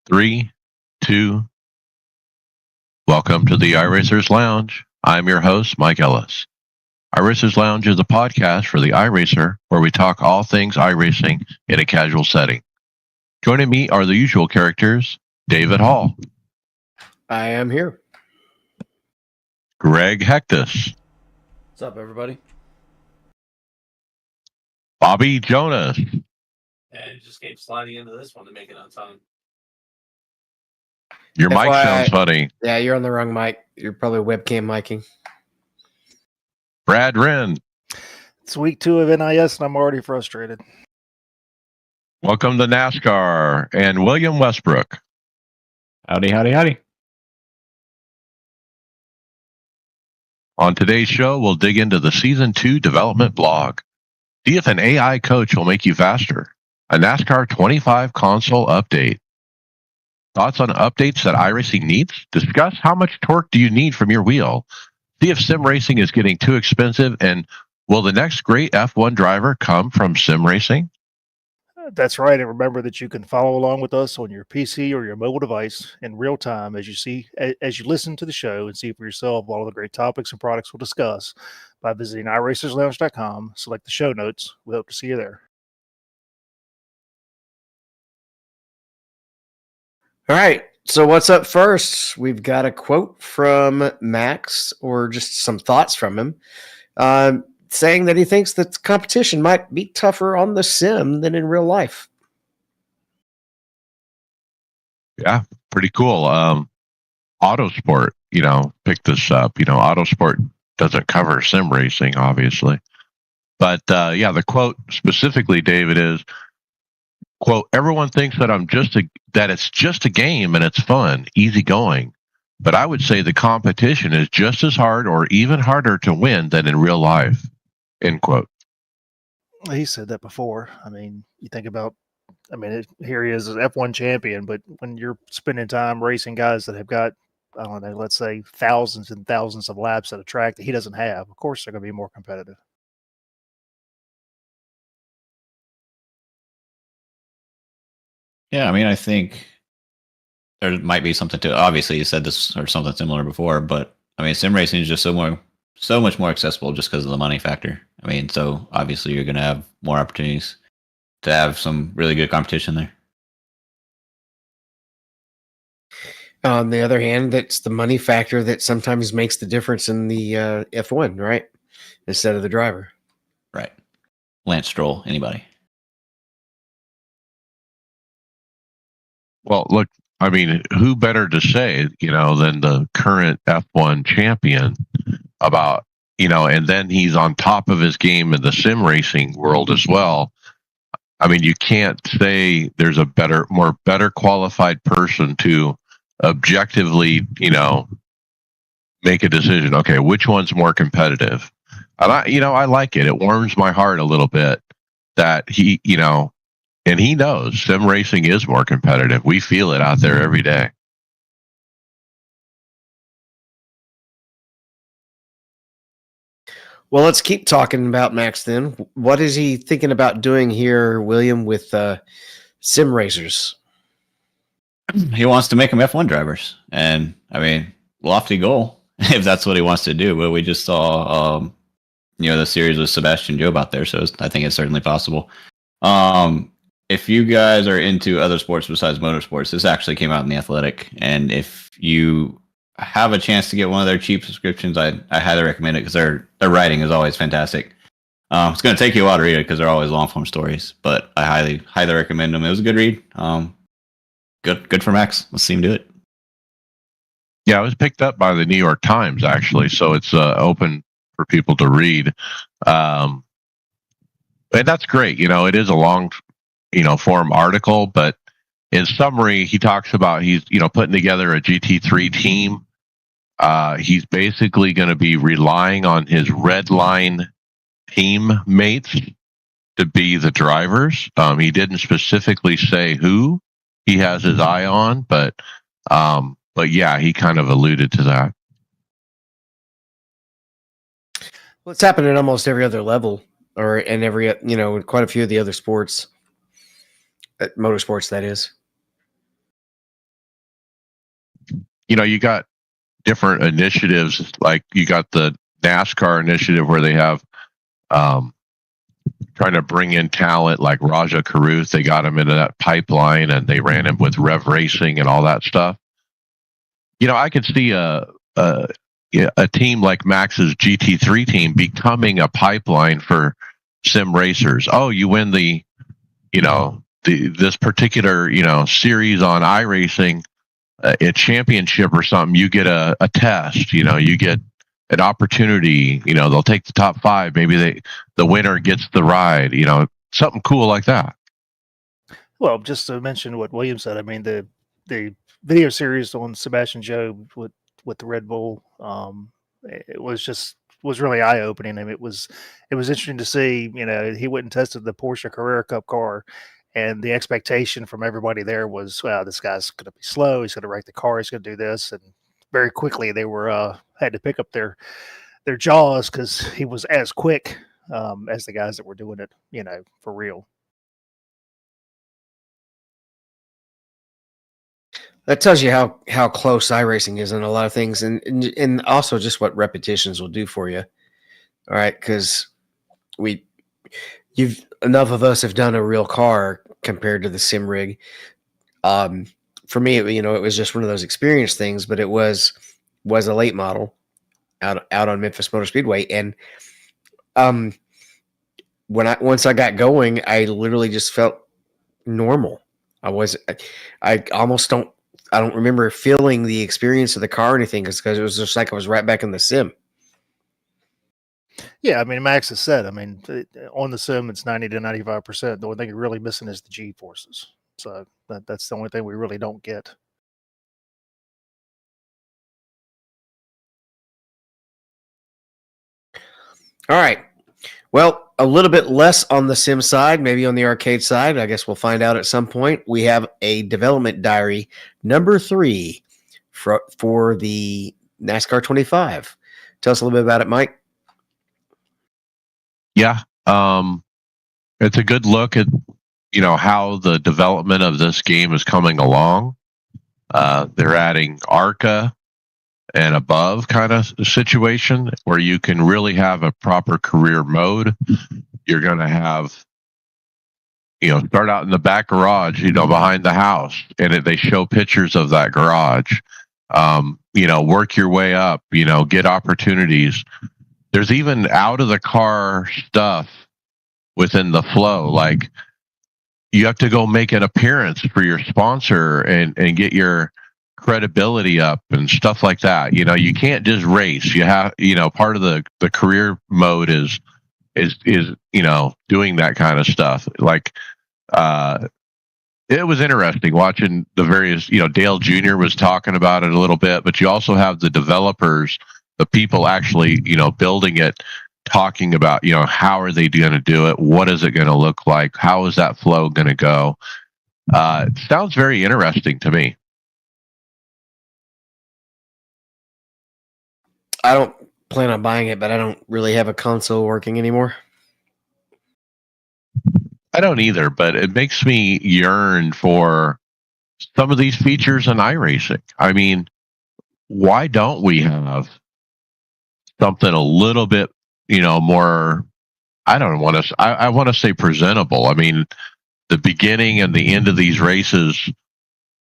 Three, two, welcome to the iRacers Lounge. I'm your host, Mike Ellis. iRacers Lounge is a podcast for the iRacer where we talk all things iRacing in a casual setting. Joining me are the usual characters, David Hall, I am here. Greg Hectus, What's up, everybody? Bobby Jonas, And it just keeps sliding into this one to make it on time. your mic FYI, sounds funny, Yeah, you're on the wrong mic. You're probably webcam micing. Brad Wren. It's week 2 of NIS, and I'm already frustrated. Welcome to NASCAR, and William Westbrook. Howdy, howdy, howdy. On today's show, we'll dig into the Season 2 development blog. See if an AI coach will make you faster. A NASCAR 25 console update. Thoughts on updates that iRacing needs? Discuss how much torque do you need from your wheel. See if sim racing is getting too expensive, and will the next great F1 driver come from sim racing? That's right, and remember that you can follow along with us on your PC or your mobile device in real time as you listen to the show and see for yourself all of the great topics and products we'll discuss by visiting iRacersLounge.com. Select the show notes. We hope to see you there. All right. So what's up first? We've got a quote from Max, or just some thoughts from him, saying that he thinks that the competition might be tougher on the sim than in real life. Yeah, pretty cool. Autosport, picked this up. Autosport doesn't cover sim racing, obviously. But the quote specifically, David, is, quote, everyone thinks that that it's just a game and it's fun, easy going. But I would say the competition is just as hard or even harder to win than in real life, end quote. He said that before. I mean, you think about, here he is as F1 champion, but when you're spending time racing guys that have got, I don't know, let's say thousands and thousands of laps at a track that he doesn't have, of course they're going to be more competitive. Yeah, I think there might be something to it. Obviously, you said this or something similar before, but sim racing is just so much more accessible just because of the money factor. So obviously you're going to have more opportunities to have some really good competition there. On the other hand, that's the money factor that sometimes makes the difference in the F1, right? Instead of the driver. Right. Lance Stroll, anybody. Well, look, who better to say, than the current F1 champion about, and then he's on top of his game in the sim racing world as well. You can't say there's a better qualified person to objectively, make a decision. Okay, which one's more competitive? And I like it. It warms my heart a little bit that he, and he knows sim racing is more competitive. We feel it out there every day. Well, let's keep talking about Max then. What is he thinking about doing here, William, with sim racers? He wants to make them F1 drivers. And, lofty goal, if that's what he wants to do. But we just saw, the series with Sebastian Job out there. So I think it's certainly possible. If you guys are into other sports besides motorsports, this actually came out in The Athletic. And if you have a chance to get one of their cheap subscriptions, I highly recommend it because their writing is always fantastic. It's going to take you a while to read it because they're always long form stories, but I highly recommend them. It was a good read. Good for Max. Let's see him do it. Yeah, it was picked up by the New York Times, actually, so it's open for people to read. And that's great. It is a long, form article, but in summary, he talks about he's, putting together a GT3 team. He's basically going to be relying on his red line teammates to be the drivers. He didn't specifically say who he has his eye on, but yeah, he kind of alluded to that. Well, it's happened at almost every other level, or in every, quite a few of the other sports, motorsports, that is. you got different initiatives. Like you got the NASCAR initiative where they have trying to bring in talent like Raja Caruth. They got him into that pipeline and they ran him with Rev Racing and all that stuff. I could see a team like Max's GT3 team becoming a pipeline for sim racers. Oh, you win this particular series on iRacing, a championship or something. You get a test. You get an opportunity. They'll take the top 5. Maybe the winner gets the ride. Something cool like that. Well, just to mention what William said, I mean the video series on Sebastian Job with the Red Bull, it was really eye opening. I mean, it was interesting to see. He went and tested the Porsche Carrera Cup car, and the expectation from everybody there was, well, this guy's going to be slow. He's going to wreck the car. He's going to do this, and very quickly they were had to pick up their jaws because he was as quick as the guys that were doing it, for real. That tells you how close iRacing is in a lot of things, and also just what repetitions will do for you. All right, because enough of us have done a real car compared to the sim rig. For me, it was just one of those experience things, but it was a late model out on Memphis Motor Speedway, and once I got going, I literally just felt normal. I almost don't. I don't remember feeling the experience of the car or anything because it was just like I was right back in the sim. Yeah, I mean, Max has said, I mean, on the sim, it's 90 to 95%. The only thing you're really missing is the G forces. So that's the only thing we really don't get. All right. Well, a little bit less on the sim side, maybe on the arcade side. I guess we'll find out at some point. We have a development diary number 3 for the NASCAR 25. Tell us a little bit about it, Mike. Yeah. It's a good look at, how the development of this game is coming along. They're adding ARCA and above kind of situation where you can really have a proper career mode. You're going to have, start out in the back garage, behind the house, and they show pictures of that garage. Work your way up, get opportunities. There's even out of the car stuff within the flow. Like you have to go make an appearance for your sponsor and get your credibility up and stuff like that. You can't just race. You have, part of the career mode is doing that kind of stuff. Like, it was interesting watching the various, Dale Jr. was talking about it a little bit, but you also have the developers, the people actually, building it, talking about, how are they going to do it? What is it going to look like? How is that flow going to go? It sounds very interesting to me. I don't plan on buying it, but I don't really have a console working anymore. I don't either, but it makes me yearn for some of these features in iRacing. I mean, why don't we have something a little bit, more, I don't want to, I want to say presentable. I mean, the beginning and the end of these races,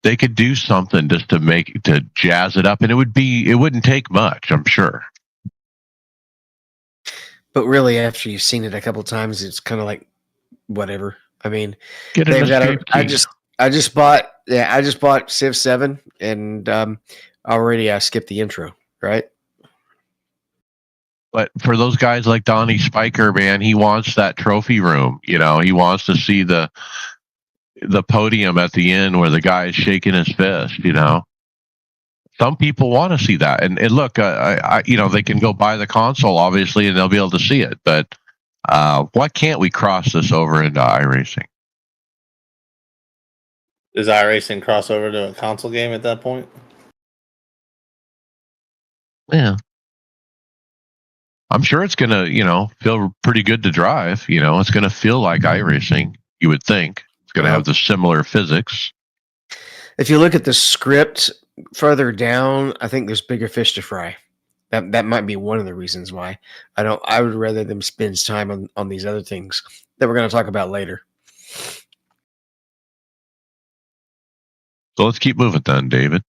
they could do something just to jazz it up, and it wouldn't take much, I'm sure. But really, after you've seen it a couple times, it's kind of like whatever. I mean, I just bought Civ 7, and already I skipped the intro, right? But for those guys like Donnie Spiker, man, he wants that trophy room. He wants to see the podium at the end where the guy is shaking his fist. Some people want to see that, and look, they can go buy the console obviously, and they'll be able to see it. But why can't we cross this over into iRacing? Does iRacing cross over to a console game at that point? Yeah. I'm sure it's going to, feel pretty good to drive. It's going to feel like iRacing, you would think. It's going to have the similar physics. If you look at the script further down, I think there's bigger fish to fry. That might be one of the reasons why I would rather them spend time on these other things that we're going to talk about later. So let's keep moving then, David.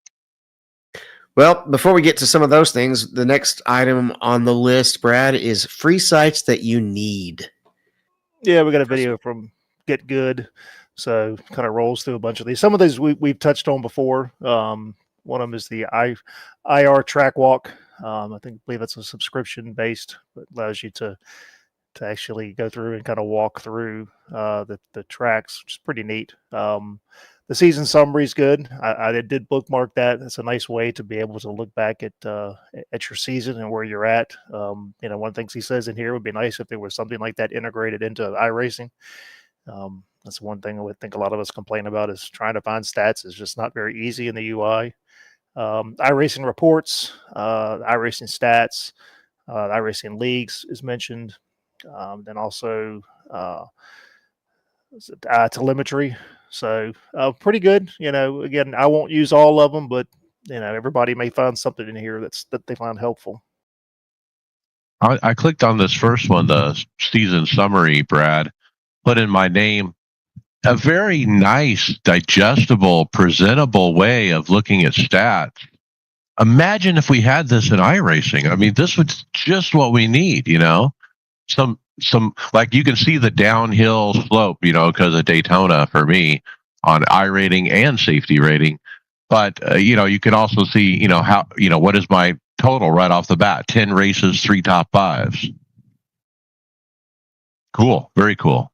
Well, before we get to some of those things, the next item on the list, Brad, is free sites that you need. Yeah, we got a video from Get Good, so kind of rolls through a bunch of these. Some of these we've touched on before. One of them is the IR Track Walk. I believe it's a subscription based, but allows you to actually go through and kind of walk through the tracks, which is pretty neat. The season summary is good. I did bookmark that. It's a nice way to be able to look back at your season and where you're at. One of the things he says in here would be nice if there was something like that integrated into iRacing. That's one thing I would think a lot of us complain about is trying to find stats is just not very easy in the UI. iRacing reports, iRacing stats, iRacing leagues is mentioned. Then also telemetry. So pretty good. Again, I won't use all of them, but everybody may find something in here that they find helpful. I clicked on this first one, the season summary, Brad, put in my name. A very nice, digestible, presentable way of looking at stats. Imagine if we had this in iRacing. I mean, this was just what we need, some like you can see the downhill slope, because of Daytona for me on iRating and safety rating. But you can also see, how what is my total right off the bat? 10 races, 3 top 5s. Cool, very cool.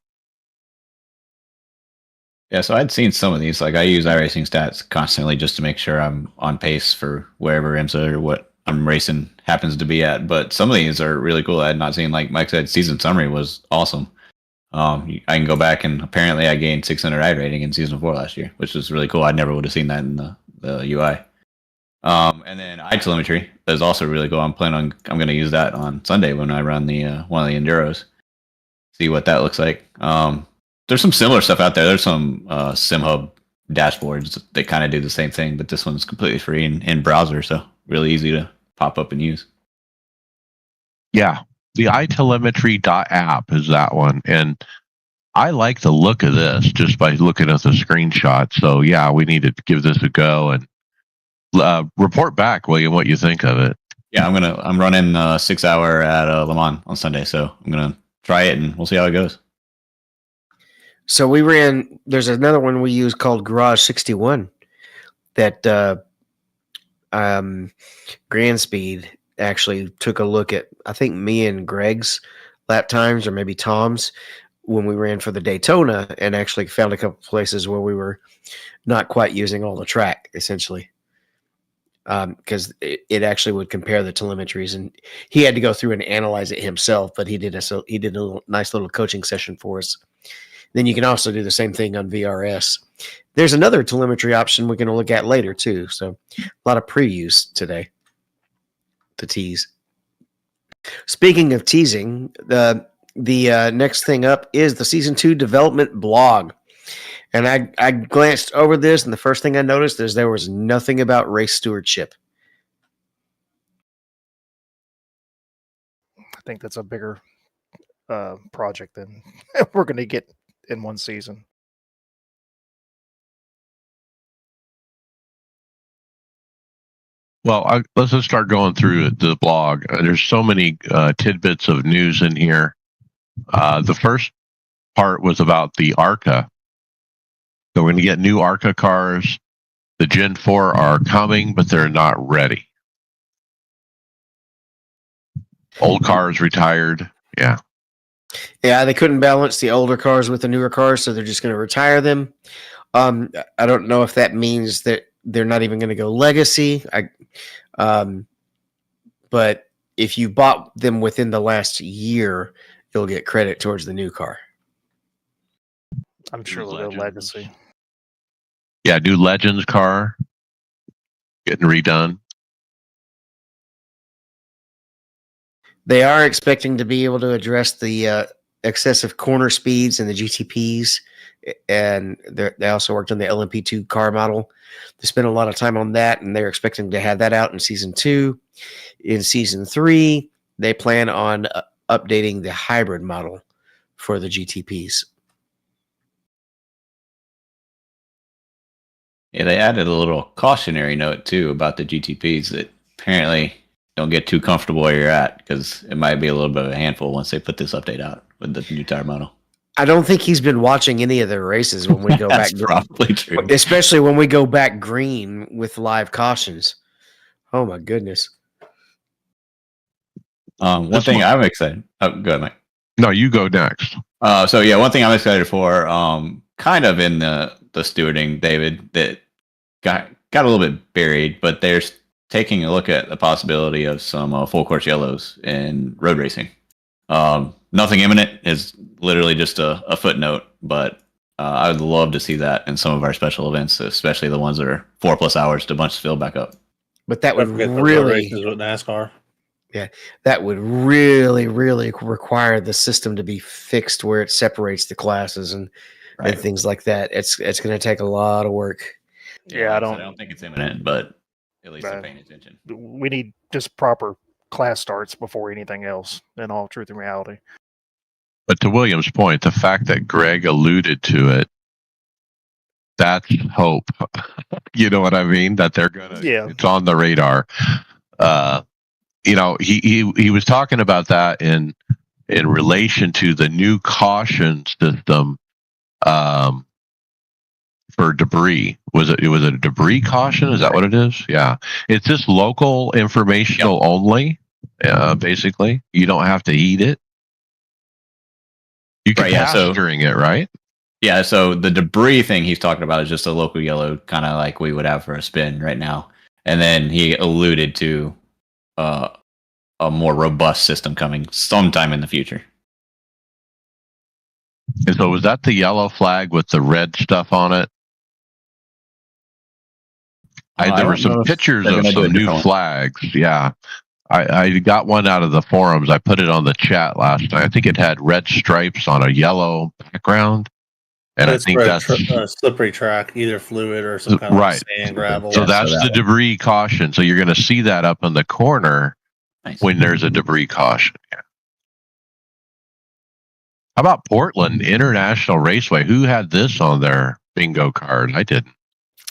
Yeah, so I'd seen some of these. Like I use iRacing stats constantly just to make sure I'm on pace for wherever IMSA or what I'm racing happens to be at. But some of these are really cool. I had not seen. Like Mike said, season summary was awesome. I can go back and apparently I gained 600 iRating in season 4 last year, which was really cool. I never would have seen that in the UI. And then iTelemetry is also really cool. I'm going to use that on Sunday when I run the one of the enduros. See what that looks like. There's some similar stuff out there. There's some SimHub dashboards that kind of do the same thing, but this one's completely free in browser, so really easy to pop up and use. Yeah, the iTelemetry.app is that one, and I like the look of this just by looking at the screenshot. So yeah, we need to give this a go and report back, William, what you think of it. Yeah, I'm running 6 hour at Le Mans on Sunday, so I'm gonna try it and we'll see how it goes. So there's another one we use called Garage 61 that Grand Speed actually took a look at, I think me and Greg's lap times or maybe Tom's when we ran for the Daytona, and actually found a couple places where we were not quite using all the track essentially. Because it actually would compare the telemetries, and he had to go through and analyze it himself, but he did a nice little coaching session for us. Then you can also do the same thing on VRS. There's another telemetry option we're going to look at later too. So a lot of previews today to tease. Speaking of teasing, the next thing up is the Season 2 development blog. And I glanced over this, and the first thing I noticed is there was nothing about race stewardship. I think that's a bigger project than we're going to get in one season. Well, let's just start going through the blog. There's so many tidbits of news in here. The first part was about the ARCA. So we're going to get new ARCA cars. The Gen 4 are coming, but they're not ready. Old cars retired. Yeah. Yeah, they couldn't balance the older cars with the newer cars, so they're just going to retire them. I don't know if that means that they're not even going to go legacy. But if you bought them within the last year, you'll get credit towards the new car. I'm sure they'll go legacy. Yeah, new Legends car getting redone. They are expecting to be able to address the excessive corner speeds in the GTPs, and they also worked on the LMP2 car model. They spent a lot of time on that, and they're expecting to have that out in season 2. In season 3, they plan on updating the hybrid model for the GTPs. Yeah, they added a little cautionary note too about the GTPs that apparently don't get too comfortable where you're at because it might be a little bit of a handful once they put this update out with the new tire model. I don't think he's been watching any of the races when we go That's back. probably true. Especially when we go back green with live cautions. Oh my goodness. One thing I'm excited. Oh, go ahead, Mike. No, you go next. So yeah, one thing I'm excited for, kind of in the stewarding, David, that got a little bit buried, but they're taking a look at the possibility of some full course yellows in road racing. Nothing imminent, is literally just a footnote, but I would love to see that in some of our special events, especially the ones that are 4+ hours to bunch the field back up. But that would Don't forget the really races with NASCAR. that would really require the system to be fixed where it separates the classes and things like that. It's going to take a lot of work. Yeah, I don't think it's imminent, but at least they're paying attention. We need just proper class starts before anything else, in all truth and reality. But to William's point, the fact that Greg alluded to it, that's hope. You know what I mean? That they're gonna. Yeah. It's on the radar. He was talking about that in relation to the new caution system for debris. Was it a debris caution? Is that what it is? Yeah. It's just local informational only. Basically, you don't have to eat it. You can pass during it, right? Yeah, so the debris thing he's talking about is just a local yellow, kind of like we would have for a spin right now. And then he alluded to a more robust system coming sometime in the future. And so was that the yellow flag with the red stuff on it? There were some pictures of some new flags. Yeah. I got one out of the forums. I put it on the chat last night. I think it had red stripes on a yellow background. And I think that's a slippery track, either fluid or some kind of sand, gravel. So that's the debris caution. So you're going to see that up in the corner when there's a debris caution. Yeah. How about Portland International Raceway? Who had this on their bingo card? I didn't.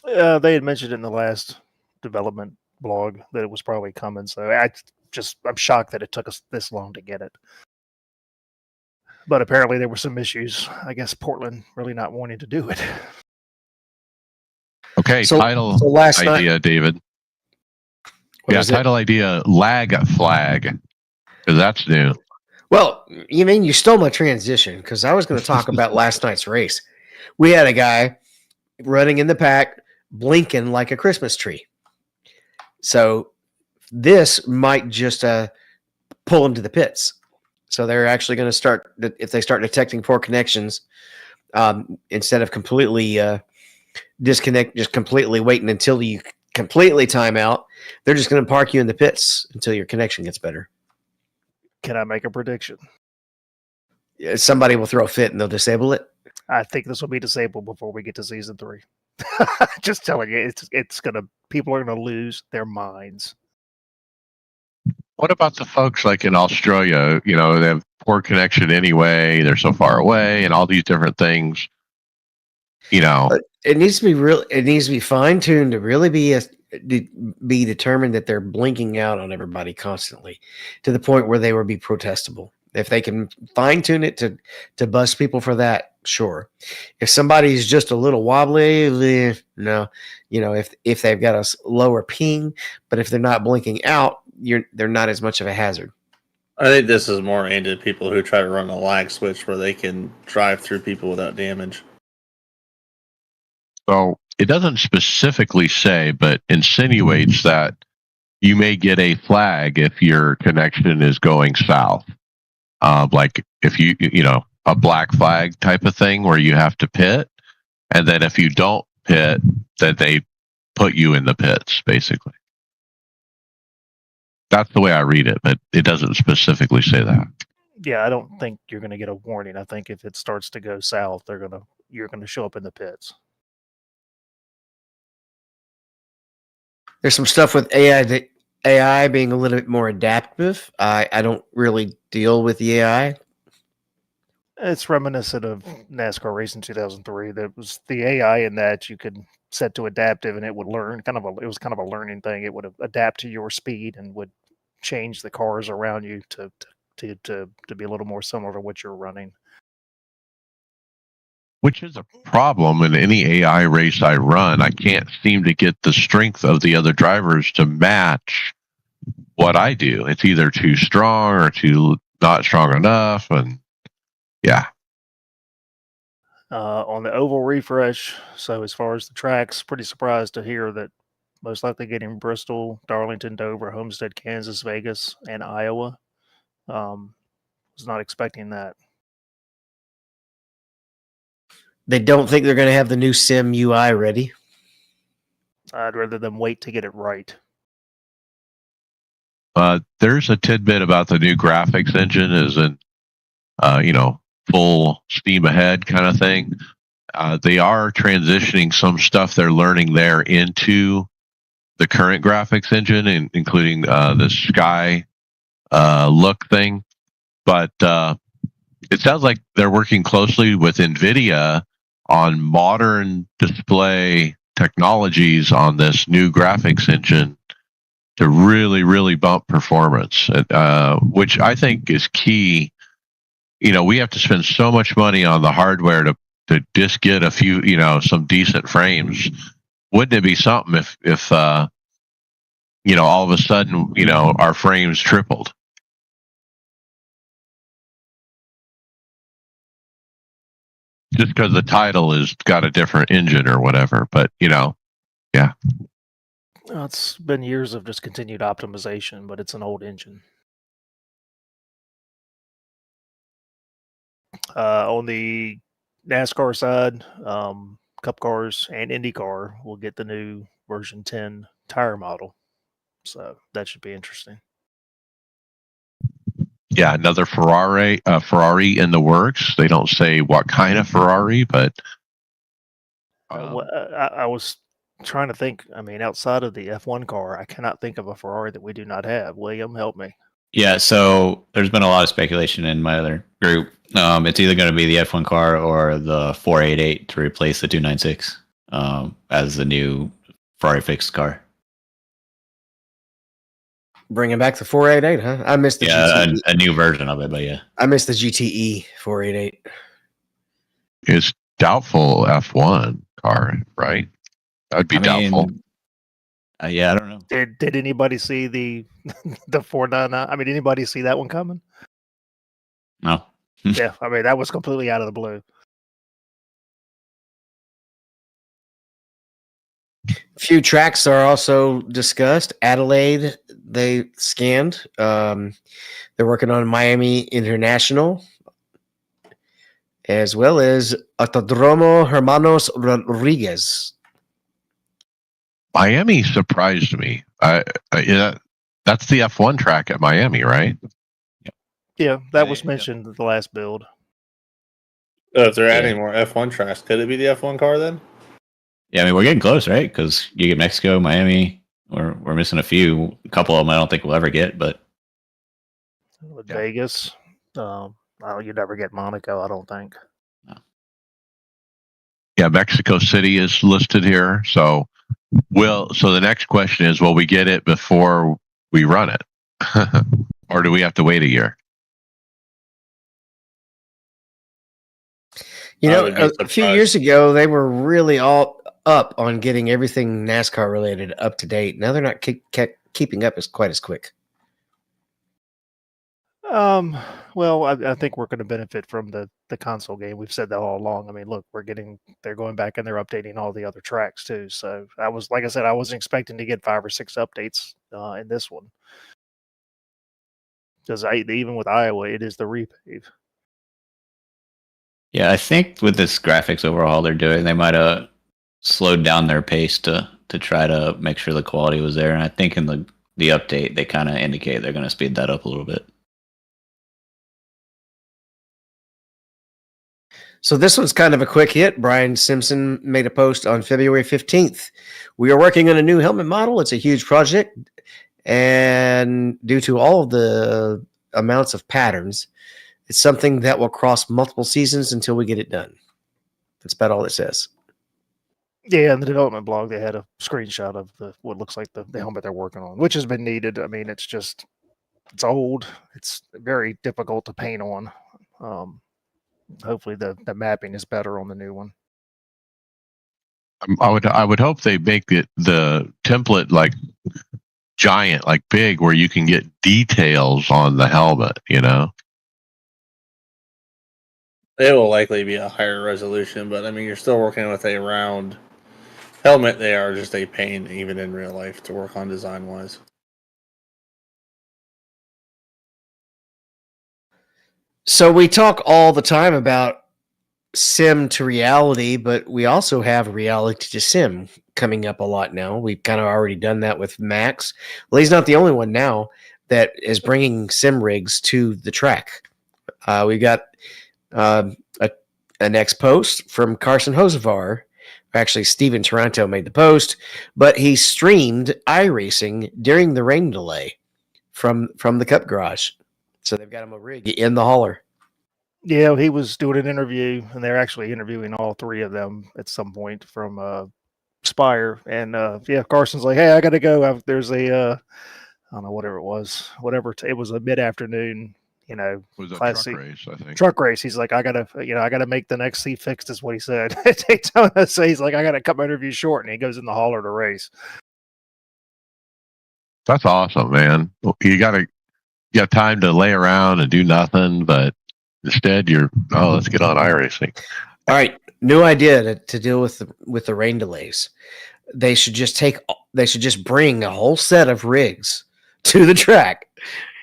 They had mentioned it in the last development blog that it was probably coming. So I'm shocked that it took us this long to get it. But apparently there were some issues. I guess Portland really not wanting to do it. Okay, title idea, David. Title idea, lag flag. Because that's new. Well, you mean you stole my transition because I was going to talk about last night's race. We had a guy running in the pack, blinking like a Christmas tree. So this might just pull him to the pits. So they're actually going to start, if they start detecting poor connections, instead of completely disconnect, just completely waiting until you completely time out, they're just going to park you in the pits until your connection gets better. Can I make a prediction? Somebody will throw a fit and they'll disable it. I think this will be disabled before we get to season 3. Just telling you, people are gonna lose their minds. What about the folks like in Australia? They have poor connection anyway. They're so far away, and all these different things. It needs to be real. It needs to be fine tuned to really be determined that they're blinking out on everybody constantly, to the point where they would be protestable. If they can fine tune it to bust people for that, sure. If somebody's just a little wobbly, no. If they've got a lower ping, but if they're not blinking out, they're not as much of a hazard. I think this is more aimed at people who try to run a lag switch where they can drive through people without damage. So it doesn't specifically say, but insinuates that you may get a flag if your connection is going south. Like if a black flag type of thing where you have to pit, and then if you don't pit, then they put you in the pits, basically. That's the way I read it, but it doesn't specifically say that. Yeah, I don't think you're going to get a warning. I think if it starts to go south, you're going to show up in the pits. There's some stuff with AI being a little bit more adaptive. I don't really deal with the AI. It's reminiscent of NASCAR Racing 2003. That was the AI in that you could set to adaptive, and it would learn. It was kind of a learning thing. It would adapt to your speed and would change the cars around you to be a little more similar to what you're running. Which is a problem in any AI race I run. I can't seem to get the strength of the other drivers to match what I do. It's either too strong or too not strong enough. And yeah. On the oval refresh, so as far as the tracks, pretty surprised to hear that most likely getting Bristol, Darlington, Dover, Homestead, Kansas, Vegas, and Iowa. Was not expecting that. They don't think they're going to have the new Sim UI ready. I'd rather them wait to get it right. There's a tidbit about the new graphics engine is in, full steam ahead kind of thing. They are transitioning some stuff they're learning there into the current graphics engine, including the sky look thing. But it sounds like they're working closely with NVIDIA on modern display technologies on this new graphics engine to really, really bump performance, which I think is key. We have to spend so much money on the hardware to just get a few, some decent frames. Wouldn't it be something if all of a sudden, our frames tripled? Just because the title has got a different engine or whatever, but yeah. It's been years of just continued optimization, but it's an old engine. On the NASCAR side, Cup cars and IndyCar will get the new version 10 tire model, so that should be interesting. Yeah, another Ferrari in the works. They don't say what kind of Ferrari, but I was trying to think. I mean, outside of the F1 car, I cannot think of a Ferrari that we do not have. William, help me. Yeah, so there's been a lot of speculation in my other group. It's either going to be the F1 car or the 488 to replace the 296 as the new Ferrari fixed car. Bringing back the 488, huh? I missed the GTE. A new version of it, but yeah. I missed the GTE 488. It's doubtful F1 car, right? That'd be doubtful. Yeah, I don't know. Did anybody see the 499? I mean, anybody see that one coming? No. Yeah, I mean, that was completely out of the blue. Few tracks are also discussed. Adelaide, they scanned. They're working on Miami International, as well as Autodromo Hermanos Rodriguez. Miami surprised me. That's the F1 track at Miami, right? Yeah, that was mentioned in the last build. If they're adding more F1 tracks, could it be the F1 car then? Yeah, I mean, we're getting close, right? Because you get Mexico, Miami. We're missing a few. A couple of them I don't think we'll ever get, but with Vegas, you never get Monaco, I don't think. No. Yeah, Mexico City is listed here. So the next question is, will we get it before we run it? Or do we have to wait a year? A few years ago, they were really all up on getting everything NASCAR related up to date. Now they're not keeping up quite as quick. Well, I think we're going to benefit from the console game. We've said that all along. I mean, look, they're going back and they're updating all the other tracks too. So I wasn't expecting to get 5 or 6 updates in this one. Because even with Iowa, it is the repave. Yeah, I think with this graphics overhaul they're doing, they might have slowed down their pace to try to make sure the quality was there. And I think in the update, they kind of indicate they're going to speed that up a little bit. So this one's kind of a quick hit. Brian Simpson made a post on February 15th. We are working on a new helmet model. It's a huge project. And due to all of the amounts of patterns, it's something that will cross multiple seasons until we get it done. That's about all it says. Yeah, in the development blog, they had a screenshot of what looks like the helmet they're working on, which has been needed. I mean, it's old. It's very difficult to paint on. Hopefully, the mapping is better on the new one. I would hope they make the template like giant, like big, where you can get details on the helmet. You know. It will likely be a higher resolution, but I mean, you're still working with a round helmet. They are just a pain, even in real life, to work on design-wise. So we talk all the time about sim to reality, but we also have reality to sim coming up a lot now. We've kind of already done that with Max. Well, he's not the only one now that is bringing sim rigs to the track. We got a next post from Carson Hosevar. Actually, Steven Toronto made the post, but he streamed iRacing during the rain delay from the Cup Garage. So they've got him a rig in the hauler. Yeah, he was doing an interview, and they're actually interviewing all three of them at some point from Spire. And yeah, Carson's like, "Hey, I got to go. There's a I don't know, whatever it was, it was a mid-afternoon, It was a Class truck C race, I think. truck race." He's like, "I gotta make the next seat fixed," is what he said. Daytona, so he's like, "I gotta cut my interview short," and he goes in the hauler to race. That's awesome, man. You got time to lay around and do nothing, but instead let's get on iRacing. All right, new idea to deal with the rain delays. They should just bring a whole set of rigs to the track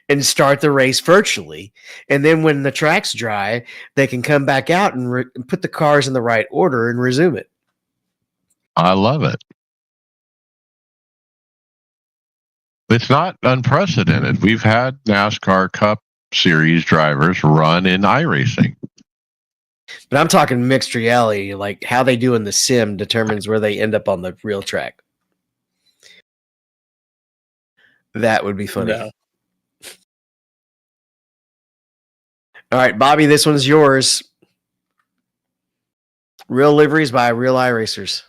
and start the race virtually. And then when the track's dry, they can come back out and put the cars in the right order and resume it. I love it. It's not unprecedented. We've had NASCAR Cup Series drivers run in iRacing. But I'm talking mixed reality, like how they do in the sim determines where they end up on the real track. That would be funny. No. All right, Bobby, this one's yours. Real liveries by real iRacers.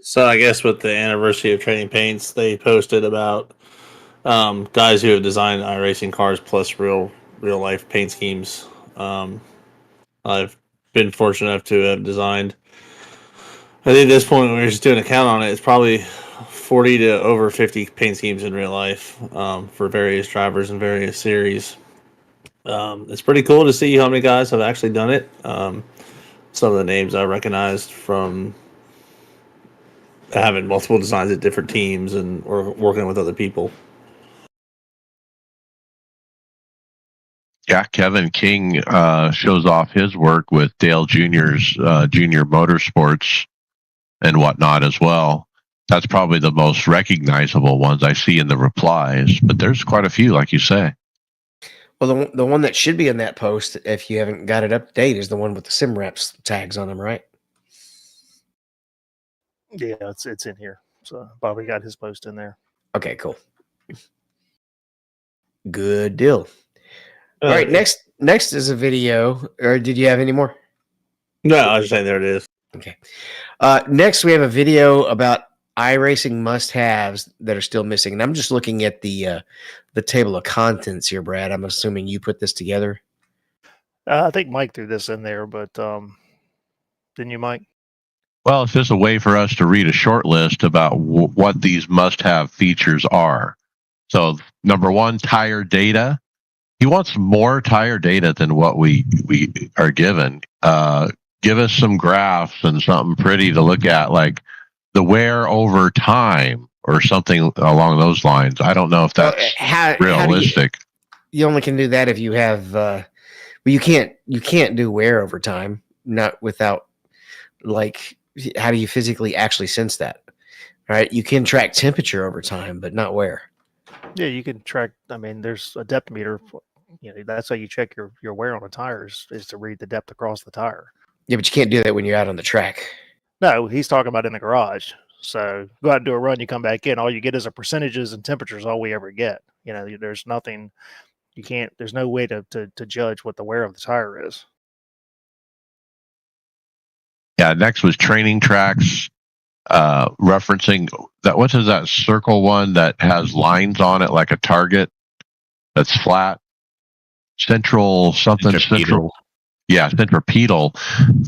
So I guess with the anniversary of Trading Paints, they posted about guys who have designed iRacing cars plus real life paint schemes. I've been fortunate enough to have designed. I think at this point, when we're just doing a count on it, it's probably 40 to over 50 paint schemes in real life for various drivers and various series. It's pretty cool to see how many guys have actually done it. Some of the names I recognized from having multiple designs at different teams and or working with other people. Yeah, Kevin King shows off his work with Dale Jr.'s Junior Motorsports and whatnot as well. That's probably the most recognizable ones I see in the replies, but there's quite a few, like you say. Well, the one that should be in that post, if you haven't got it up to date, is the one with the SimReps tags on them, right? Yeah, it's in here. So Bobby got his post in there. Okay, cool. Good deal. All right, next is a video. Or did you have any more? No, I was just saying there it is. Okay. Next, we have a video about iRacing must-haves that are still missing, and I'm just looking at the table of contents here, Brad. I'm assuming you put this together. I think Mike threw this in there, but didn't you, Mike? Well, it's just a way for us to read a short list about what these must-have features are. So, number one, tire data. He wants more tire data than what we are given. Give us some graphs and something pretty to look at, like the wear over time or something along those lines. I don't know if that's realistic. You only can do that if you have. Well, you can't do wear over time. Not without, like, how do you physically actually sense that? Right? You can track temperature over time, but not wear. Yeah, you can track. I mean, there's a depth meter. That's how you check your wear on a tire is to read the depth across the tire. Yeah, but you can't do that when you're out on the track. No, he's talking about in the garage. So go out and do a run, you come back in, all you get is a percentages and temperatures, all we ever get. There's nothing you can't. There's no way to judge what the wear of the tire is. Yeah. Next was training tracks. Referencing that. What is that circle one that has lines on it like a target? That's flat. Central something. Central. Yeah, centripetal.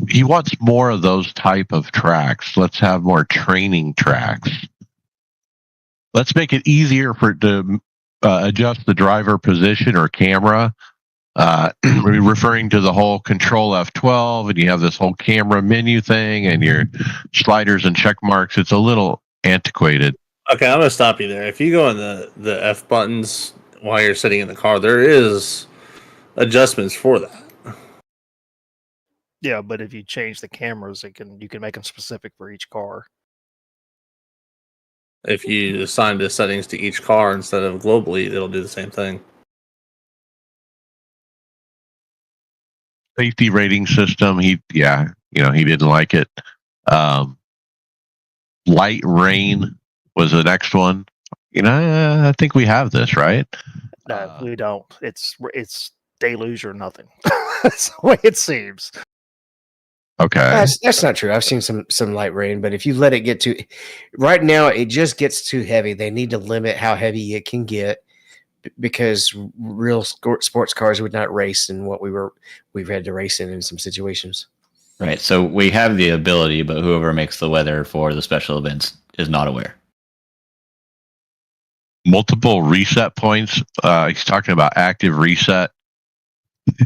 He wants more of those type of tracks. Let's have more training tracks. Let's make it easier to adjust the driver position or camera. Referring to the whole Control F12, and you have this whole camera menu thing, and your sliders and check marks. It's a little antiquated. Okay, I'm gonna stop you there. If you go in the F buttons while you're sitting in the car, there is adjustments for that. Yeah, but if you change the cameras, you can make them specific for each car. If you assign the settings to each car instead of globally, it'll do the same thing. Safety rating system. He didn't like it. Light rain was the next one. I think we have this, right? No, we don't. It's deluge or nothing. That's the way it seems. Okay. That's not true. I've seen some light rain, but if you let it get too, right now it just gets too heavy. They need to limit how heavy it can get because real sports cars would not race in what we've had to race in some situations. Right. So we have the ability, but whoever makes the weather for the special events is not aware. Multiple reset points. He's talking about active reset.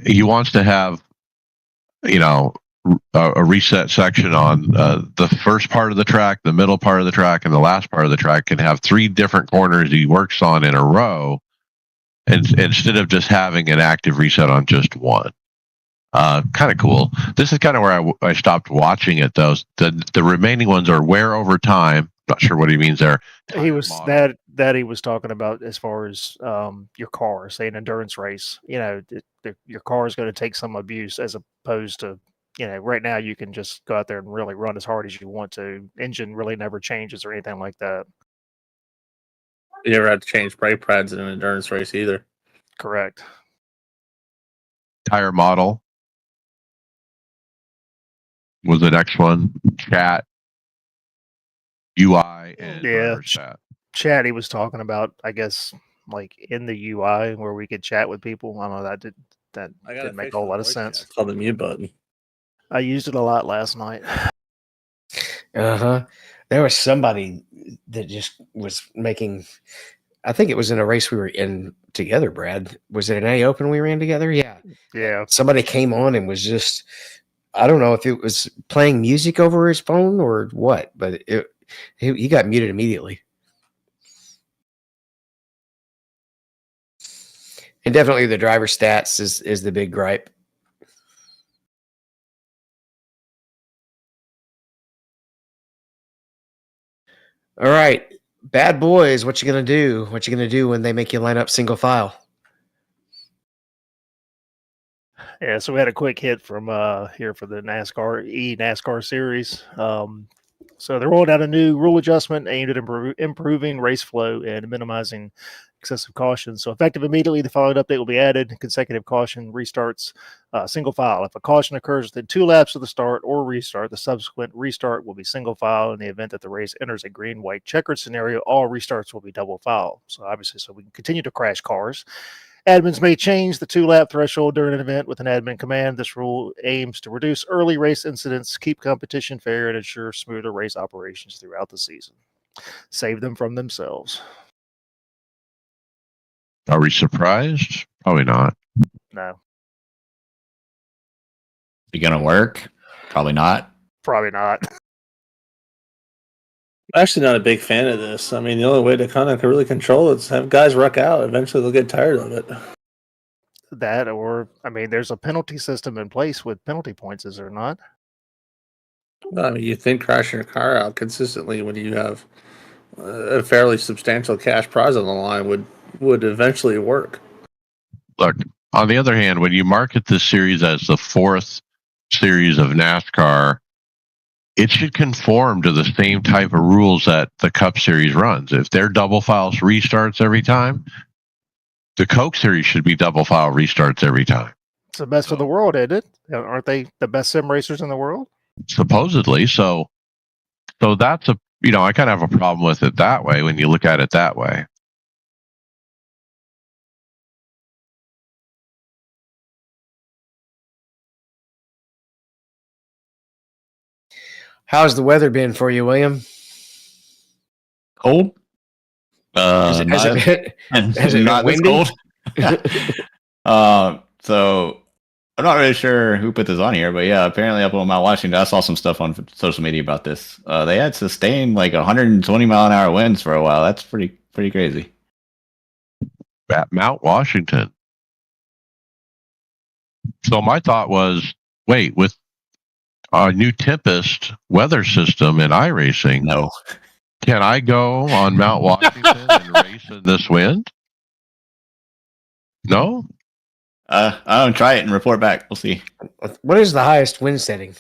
He wants to have, a reset section on the first part of the track, the middle part of the track, and the last part of the track can have 3 different corners he works on in a row, and instead of just having an active reset on just one. Kind of cool. This is kind of where I stopped watching it, though. The remaining ones are wear over time. Not sure what he means there. He was that he was talking about as far as your car, say an endurance race. Your car is going to take some abuse as opposed to right now you can just go out there and really run as hard as you want to. Engine really never changes or anything like that. You never have to change brake pads in an endurance race either. Correct. Tire model was the next one. Chat, UI, and driver stat. Chat he was talking about, I guess, like in the UI where we could chat with people. I don't know, that didn't make a whole lot of sense. It's called the mute button. I used it a lot last night. There was somebody that just was making. I think it was in a race we were in together, Brad. Was it an A Open we ran together? Yeah. Yeah. Somebody came on and was just, I don't know if it was playing music over his phone or what, but he got muted immediately. And definitely the driver stats is the big gripe. All right, bad boys, what you gonna do? What you gonna do when they make you line up single file? Yeah, so we had a quick hit from here for the NASCAR series. So they're rolling out a new rule adjustment aimed at improving race flow and minimizing excessive caution. So effective immediately, the following update will be added. Consecutive caution restarts single file. If a caution occurs within 2 laps of the start or restart, the subsequent restart will be single file. In the event that the race enters a green-white checkered scenario, all restarts will be double file. So obviously, so we can continue to crash cars. Admins may change the 2-lap threshold during an event with an admin command. This rule aims to reduce early race incidents, keep competition fair, and ensure smoother race operations throughout the season. Save them from themselves. Are we surprised? Probably not. No. Is it going to work? Probably not. Probably not. I'm actually not a big fan of this. I mean, the only way to kind of really control it is have guys wreck out. Eventually, they'll get tired of it. That, or, I mean, there's a penalty system in place with penalty points, is there not? I mean, you think crashing your car out consistently when you have a fairly substantial cash prize on the line would eventually work. Look, on the other hand, when you market this series as the 4th series of NASCAR, it should conform to the same type of rules that the Cup Series runs. If they're double file restarts every time, the Coke Series should be double file restarts every time. It's the best in the world, isn't it? Aren't they the best sim racers in the world? Supposedly. So that's I kind of have a problem with it that way when you look at it that way. How's the weather been for you, William? Cold. Has it been Not this windy? cold. So I'm not really sure who put this on here, but yeah, apparently up on Mount Washington, I saw some stuff on social media about this. They had sustained like 120 mile an hour winds for a while. That's pretty crazy. At Mount Washington. So my thought was, wait, with a new Tempest weather system in iRacing, No. can I go on Mount Washington and race in this wind? No? I don't try it and report back. We'll see. What is the highest wind setting?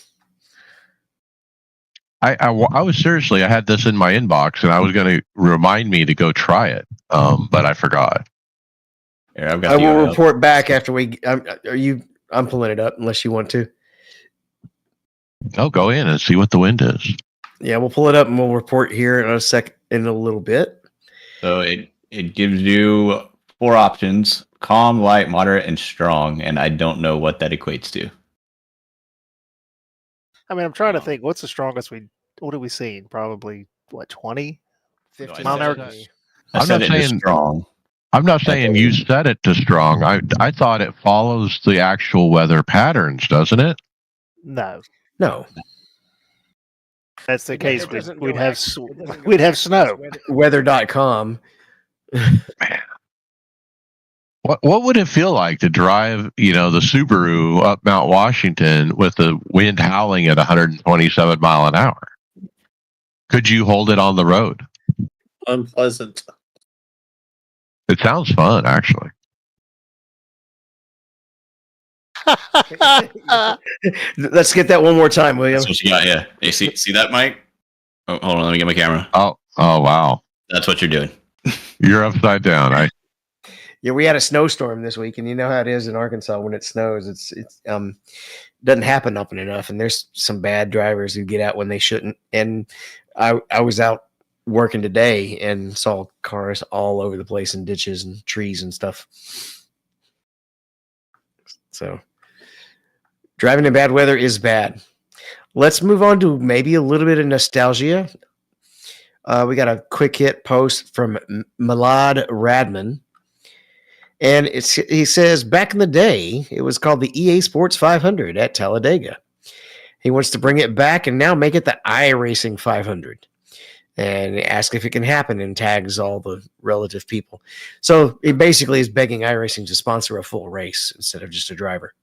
I was seriously, I had this in my inbox and I was going to remind me to go try it, but I forgot. Here, I've got I the will URL. report back after we. I'm pulling it up unless you want to. I'll go in and see what the wind is. Yeah, we'll pull it up and we'll report here in a little bit. So it gives you 4 options: calm, light, moderate, and strong. And I don't know what that equates to. I mean, I'm trying to think. What's the strongest what have we seen? Probably what 20? 50 mile an hour. I I'm said not it is saying- strong. I'm not saying you set it to strong. I thought it follows the actual weather patterns, doesn't it? No, No, that's the case. It doesn't We'd go have act- it doesn't go we'd have act- snow. Weather.com. What would it feel like to drive, the Subaru up Mount Washington with the wind howling at 127 mile an hour? Could you hold it on the road? Unpleasant. It sounds fun, actually. Let's get that one more time, William. That's what you got. Yeah. Hey, see that, Mike? Oh, hold on. Let me get my camera. Oh, wow. That's what you're doing. You're upside down. Yeah, we had a snowstorm this week, and you know how it is in Arkansas when it snows. It's doesn't happen often enough, and there's some bad drivers who get out when they shouldn't. And I was out working today and saw cars all over the place in ditches and trees and stuff. So driving in bad weather is bad. Let's move on to maybe a little bit of nostalgia. We got a quick hit post from Milad Radman. And he says, back in the day, it was called the EA Sports 500 at Talladega. He wants to bring it back and now make it the iRacing 500. And ask if it can happen and tags all the relative people. So he basically is begging iRacing to sponsor a full race instead of just a driver.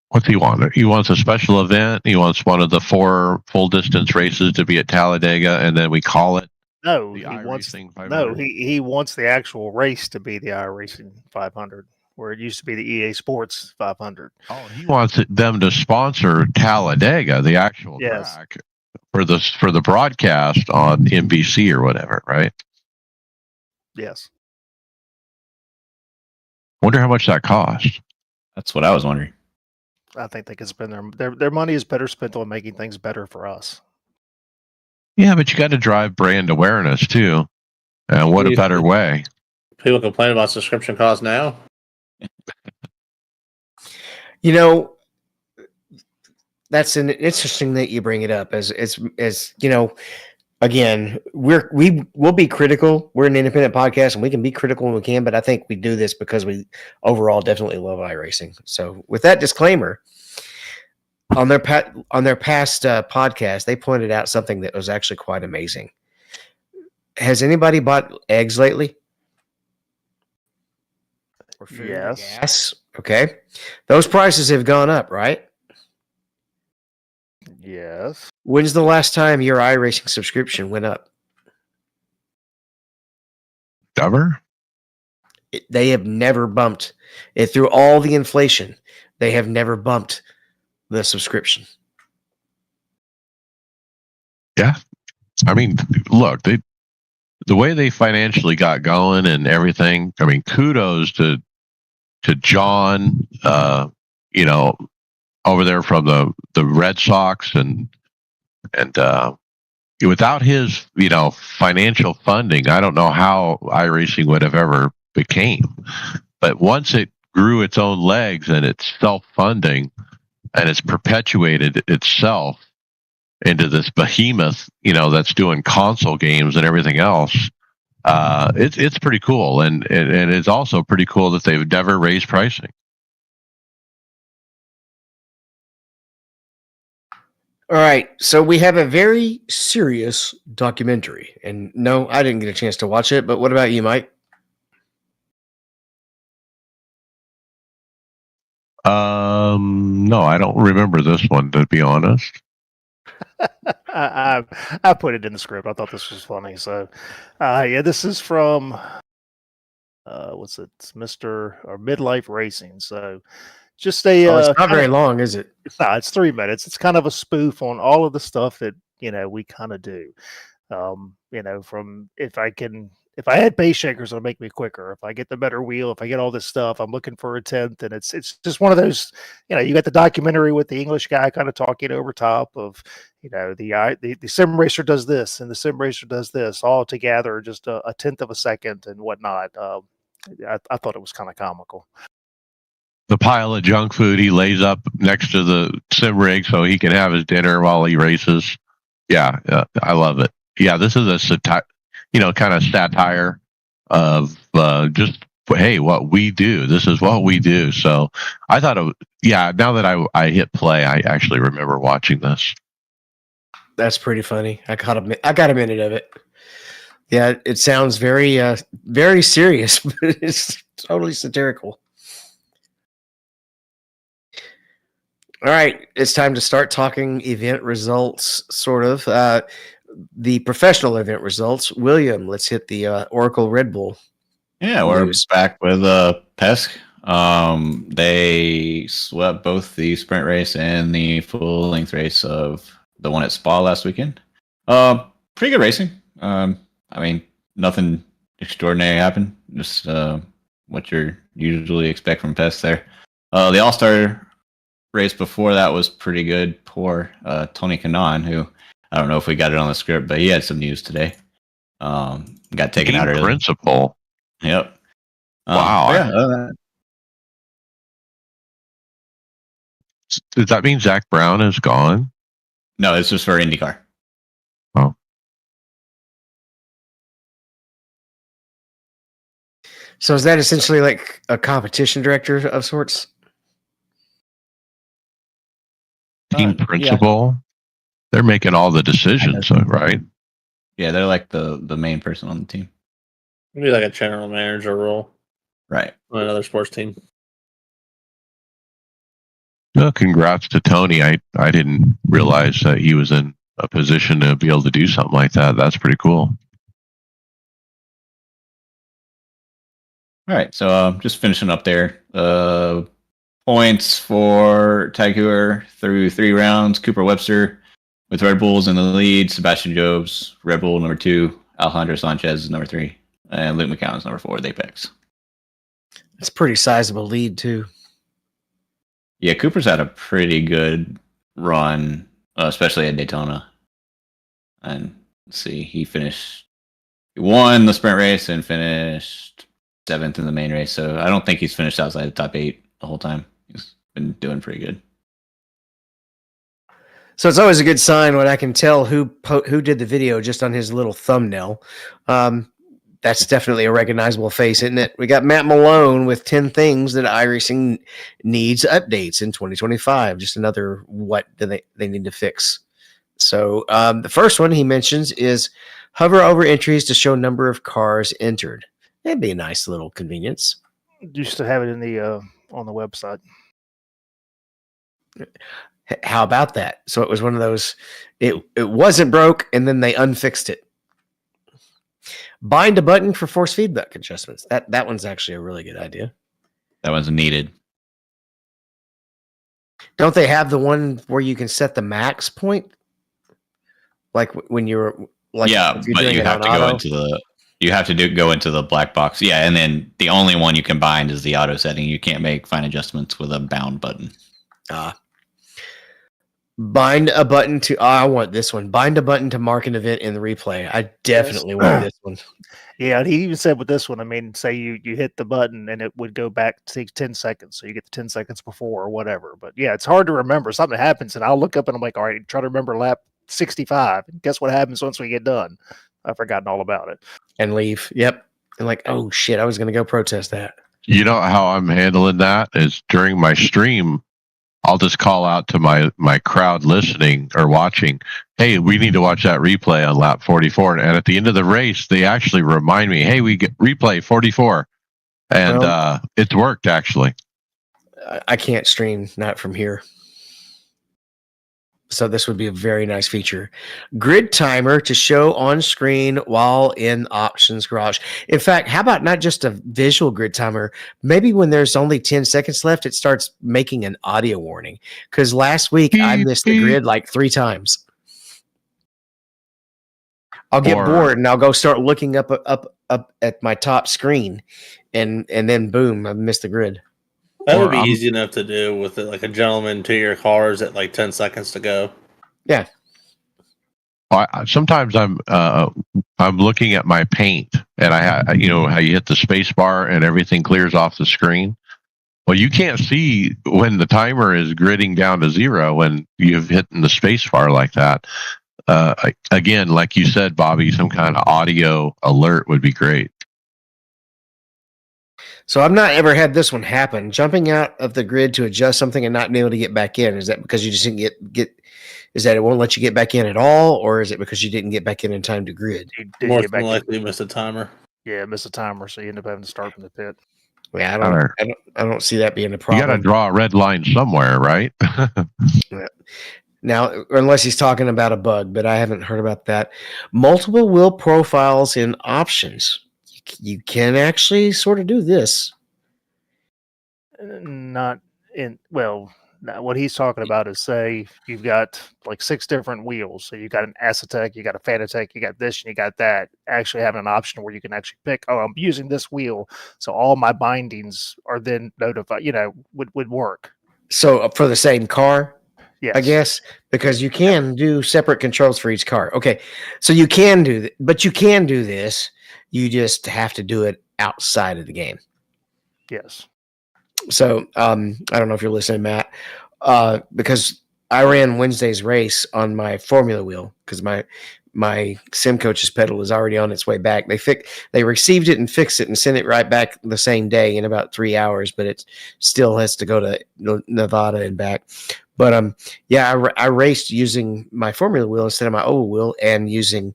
What's he want? He wants a special event. He wants one of the 4 full distance races to be at Talladega, and then we call it No, the he wants iRacing 500. no. He wants the actual race to be the iRacing 500, where it used to be the EA Sports 500. Oh, he wants them to sponsor Talladega, the actual Yes. track, for the broadcast on NBC or whatever, right? Yes. Wonder how much that cost. That's what I was wondering. I think they could spend their money is better spent on making things better for us. Yeah, but you got to drive brand awareness too. And what a better way. People complain about subscription costs now. You know, that's an interesting that you bring it up as you know, again, we'll be critical. We're an independent podcast and we can be critical when we can, but I think we do this because we overall definitely love iRacing. So with that disclaimer, on their past podcast, they pointed out something that was actually quite amazing. Has anybody bought eggs lately? Or food or Yes. gas? Okay. Those prices have gone up, right? Yes. When's the last time your iRacing subscription went up? Ever? They have never bumped it through all the inflation. They have never bumped the subscription. Yeah. I mean, look, the way they financially got going and everything. I mean, kudos to John, over there from the Red Sox, and without his financial funding, I don't know how iRacing would have ever became. But once it grew its own legs and it's self-funding and it's perpetuated itself into this behemoth, that's doing console games and everything else. It's pretty cool, and it's also pretty cool that they've never raised pricing. All right, so we have a very serious documentary, and no, I didn't get a chance to watch it. But what about you, Mike? No, I don't remember this one, to be honest. I put it in the script. I thought this was funny. So, yeah, this is from what's it, Mr. or Midlife Racing. So, just a It's not very long, is it? it's 3 minutes. It's kind of a spoof on all of the stuff that we kind of do. From if I had base shakers, it'll make me quicker. If I get the better wheel, if I get all this stuff, I'm looking for a 10th. And it's just one of those, you got the documentary with the English guy kind of talking over top of, the sim racer does this and the sim racer does this all together, just a 10th of a second and whatnot. I thought it was kind of comical. The pile of junk food he lays up next to the sim rig so he can have his dinner while he races. Yeah, I love it. Yeah, this is a kind of satire of just, hey, what we do. This is what we do. So I thought now that I hit play, I actually remember watching this. That's pretty funny. I got a minute of it. Yeah, it sounds very very serious, but it's totally satirical. All right, it's time to start talking event results, sort of. The professional event results. William, let's hit the Oracle Red Bull. Yeah, we're back with Pesk. They swept both the sprint race and the full length race of the one at Spa last weekend. Pretty good racing. I mean, nothing extraordinary happened. Just what you usually expect from Pesk there. The All-Star race before that was pretty good. Poor Tony Kanaan, who I don't know if we got it on the script, but he had some news today. Got taken out early. Principal. Yep. Wow. Yeah. Does that mean Zach Brown is gone? No, it's just for IndyCar. Oh. So is that essentially like a competition director of sorts? Team principal? Yeah. They're making all the decisions, right? Yeah, they're like the main person on the team. Maybe like a general manager role. Right. On another sports team. Well, congrats to Tony. I didn't realize that he was in a position to be able to do something like that. That's pretty cool. All right, so just finishing up there. Points for Tag Heuer through 3 rounds. Cooper Webster with Red Bulls in the lead. Sebastian Jobs, Red Bull number 2. Alejandro Sanchez is number 3. And Luke McCown is number 4 with Apex. That's a pretty sizable lead, too. Yeah, Cooper's had a pretty good run, especially at Daytona. And let's see, he won the sprint race and finished 7th in the main race. So I don't think he's finished outside the top 8 the whole time. He's been doing pretty good. So it's always a good sign when I can tell who did the video just on his little thumbnail. That's definitely a recognizable face, isn't it? We got Matt Malone with 10 things that iRacing needs updates in 2025. Just another what do they need to fix. So the first one he mentions is hover over entries to show number of cars entered. That'd be a nice little convenience. Used to have it in the on the website. How about that? So it was one of those. It wasn't broke, and then they unfixed it. Bind a button for force feedback adjustments. That one's actually a really good idea. That one's needed. Don't they have the one where you can set the max point? Like when you're like, yeah, if you're but doing you it have on to go auto? into the go into the black box. Yeah, and then the only one you can bind is the auto setting. You can't make fine adjustments with a bound button. Bind a button to. Oh, I want this one. Bind a button to mark an event in the replay. I definitely want this one. Yeah, and he even said with this one, I mean, say you hit the button and it would go back to 10 seconds. So you get the 10 seconds before or whatever. But yeah, it's hard to remember. Something happens and I'll look up and I'm like, all right, try to remember lap 65. And guess what happens once we get done? I've forgotten all about it. And leave. Yep. And like, oh shit, I was going to go protest that. You know how I'm handling that is during my stream, I'll just call out to my crowd listening or watching, hey, we need to watch that replay on lap 44. And at the end of the race, they actually remind me, hey, we get replay 44. And it's worked, actually. I can't stream not from here. So this would be a very nice feature. Grid timer to show on screen while in options garage. In fact, how about not just a visual grid timer? Maybe when there's only 10 seconds left, it starts making an audio warning. Because last week I missed the grid like 3 times. I'll get bored and I'll go start looking up at my top screen, and then boom, I missed the grid. That would be easy enough to do with like a gentleman to your cars at like 10 seconds to go. Yeah. Sometimes I'm looking at my paint, and how you hit the space bar and everything clears off the screen. Well, you can't see when the timer is gridding down to 0 when you've hit the space bar like that. Again, like you said, Bobby, some kind of audio alert would be great. So I've not ever had this one happen. Jumping out of the grid to adjust something and not being able to get back in. Is that because you just didn't get? Is that it won't let you get back in at all, or is it because you didn't get back in time to grid? More than likely, miss a timer. Yeah, miss a timer, so you end up having to start from the pit. Yeah, I don't see that being a problem. You got to draw a red line somewhere, right? Now, unless he's talking about a bug, but I haven't heard about that. Multiple wheel profiles in options. You can actually sort of do this. Not in, well, what he's talking about is, say you've got like 6 different wheels. So you got an Acetec, you got a Fanatec, you got this, and you got that. Actually having an option where you can actually pick, oh, I'm using this wheel. So all my bindings are then notified, would work. So for the same car? Yes. I guess, because you can do separate controls for each car. Okay. So you can do that, but you can do this. You just have to do it outside of the game. Yes. So I don't know if you're listening, Matt, because I ran Wednesday's race on my Formula wheel because my sim coach's pedal is already on its way back. They received it and fixed it and sent it right back the same day in about 3 hours, but it still has to go to Nevada and back. But I raced using my Formula wheel instead of my old wheel and using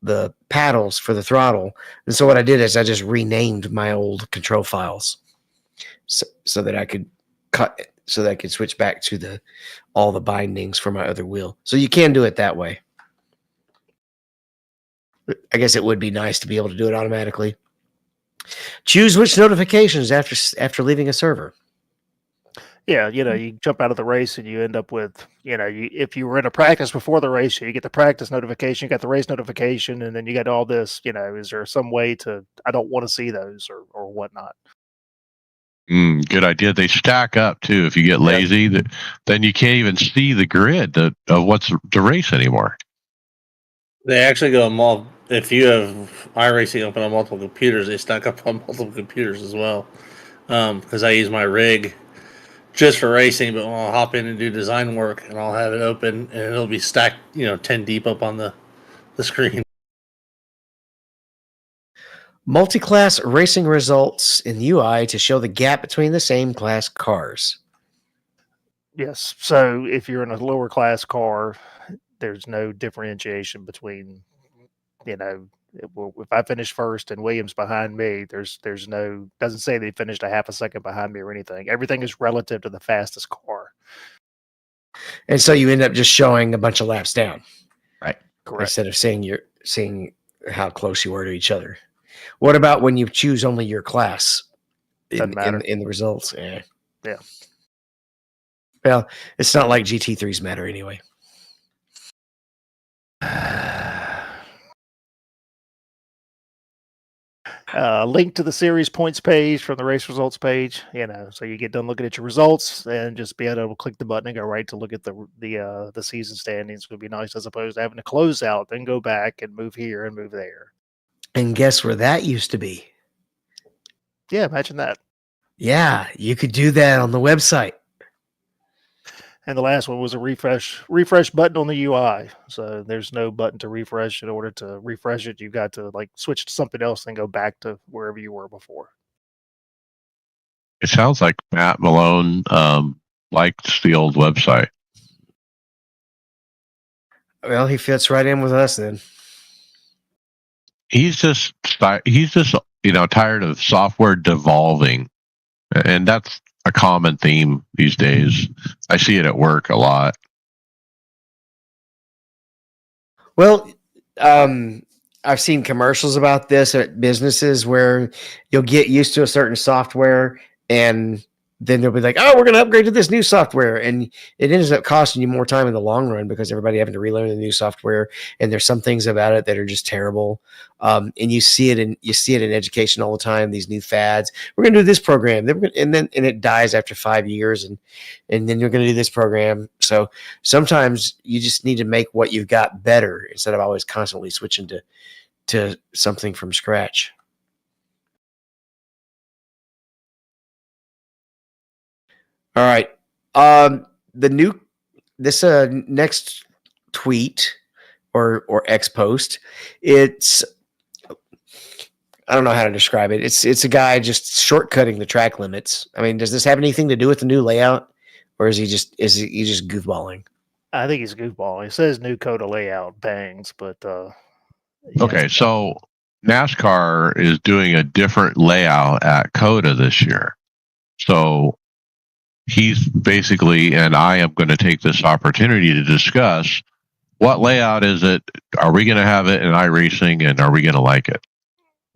the paddles for the throttle. And so what I did is I just renamed my old control files so that I could switch back to all the bindings for my other wheel. So you can do it that way. I guess it would be nice to be able to do it automatically. Choose which notifications after leaving a server. Yeah, you jump out of the race and you end up with, if you were in a practice before the race, you get the practice notification, you got the race notification, and then you got all this, is there some way to, I don't want to see those or whatnot. Good idea. They stack up too. If you get lazy, then you can't even see the grid of what's to race anymore. They actually go if you have iRacing open on multiple computers, they stack up on multiple computers as well. Because I use my rig just for racing, but when I'll hop in and do design work, and I'll have it open, and it'll be stacked, 10 deep up on the screen. Multi-class racing results in UI to show the gap between the same class cars. Yes. So if you're in a lower class car, there's no differentiation between, if I finish first and Williams behind me, there's doesn't say they finished a half a second behind me or anything. Everything is relative to the fastest car. And so you end up just showing a bunch of laps down. Right. Correct. Instead of seeing how close you are to each other. What about when you choose only your class Doesn't matter. in the results? Yeah. Well, it's not like GT3s matter anyway. Link to the series points page from the race results page. So you get done looking at your results and just be able to click the button and go right to look at the season standings. Would be nice as opposed to having to close out, then go back and move here and move there. And guess where that used to be? Yeah, imagine that. Yeah, you could do that on the website. And the last one was a refresh button on the UI. So there's no button to refresh. In order to refresh it, you've got to switch to something else and go back to wherever you were before. It sounds like Matt Malone likes the old website. Well, he fits right in with us then. He's just tired of software devolving, and that's a common theme these days. I see it at work a lot. Well, I've seen commercials about this at businesses where you'll get used to a certain software and then they'll be like, oh, we're going to upgrade to this new software. And it ends up costing you more time in the long run because everybody having to relearn the new software. And there's some things about it that are just terrible. And you see it in education all the time, these new fads. We're going to do this program. And it dies after 5 years. And then you're going to do this program. So sometimes you just need to make what you've got better instead of always constantly switching to something from scratch. All right. This next tweet or X post, it's, I don't know how to describe it. It's a guy just shortcutting the track limits. I mean, does this have anything to do with the new layout, or is he just goofballing? I think he's goofballing. It says new COTA layout bangs, but Okay, so NASCAR is doing a different layout at COTA this year. So he's basically, and I am going to take this opportunity to discuss what layout is it? Are we going to have it in iRacing, and are we going to like it?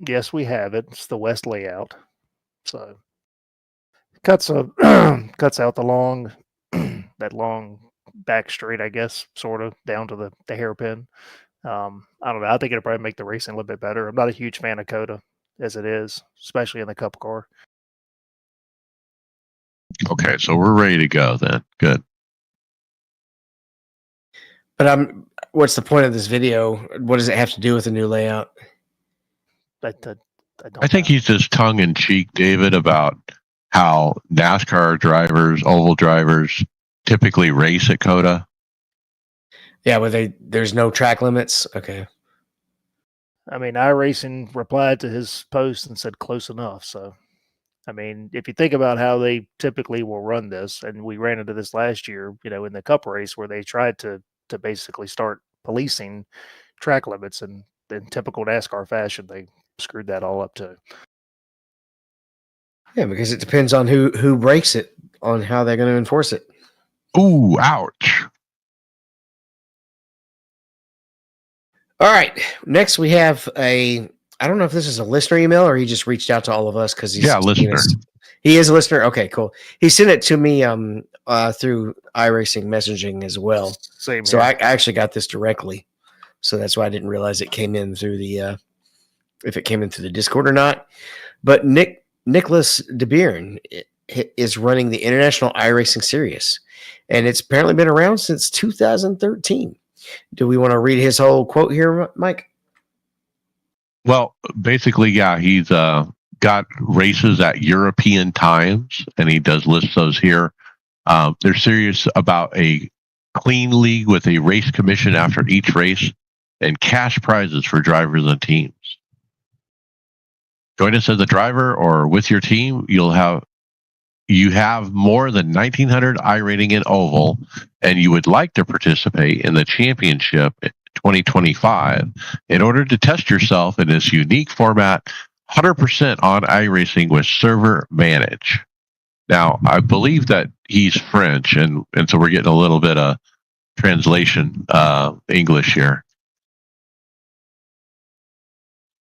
Yes, we have it. It's the West layout. So cuts out the long that long back straight, I guess, sort of down to the hairpin. I don't know. I think it'll probably make the racing a little bit better. I'm not a huge fan of COTA as it is, especially in the Cup car. Okay, so we're ready to go then. Good. But what's the point of this video? What does it have to do with the new layout? I think he's just tongue in cheek, David, about how NASCAR drivers, oval drivers, typically race at COTA. Yeah, where there's no track limits. Okay. I mean, iRacing replied to his post and said close enough. So, I mean, if you think about how they typically will run this, and we ran into this last year, in the Cup race where they tried to basically start policing track limits, and in typical NASCAR fashion, they screwed that all up too. Yeah, because it depends on who breaks it, on how they're going to enforce it. Ooh, ouch. All right. Next, we have I don't know if this is a listener email or he just reached out to all of us because he's a listener. He is a listener. Okay, cool. He sent it to me through iRacing messaging as well. Same. So I actually got this directly. So that's why I didn't realize it came in through if it came in through the Discord or not. But Nicholas DeBeern is running the International iRacing Series, and it's apparently been around since 2013. Do we want to read his whole quote here, Mike? Well, basically, yeah, he's got races at European times, and he does list those here. They're serious about a clean league with a race commission after each race and cash prizes for drivers and teams. Join us as a driver or with your team. You have more than 1,900 iRating in oval, and you would like to participate in the championship 2025 in order to test yourself in this unique format, 100% on iRacing with server manage. Now, I believe that he's French, and so we're getting a little bit of translation English here.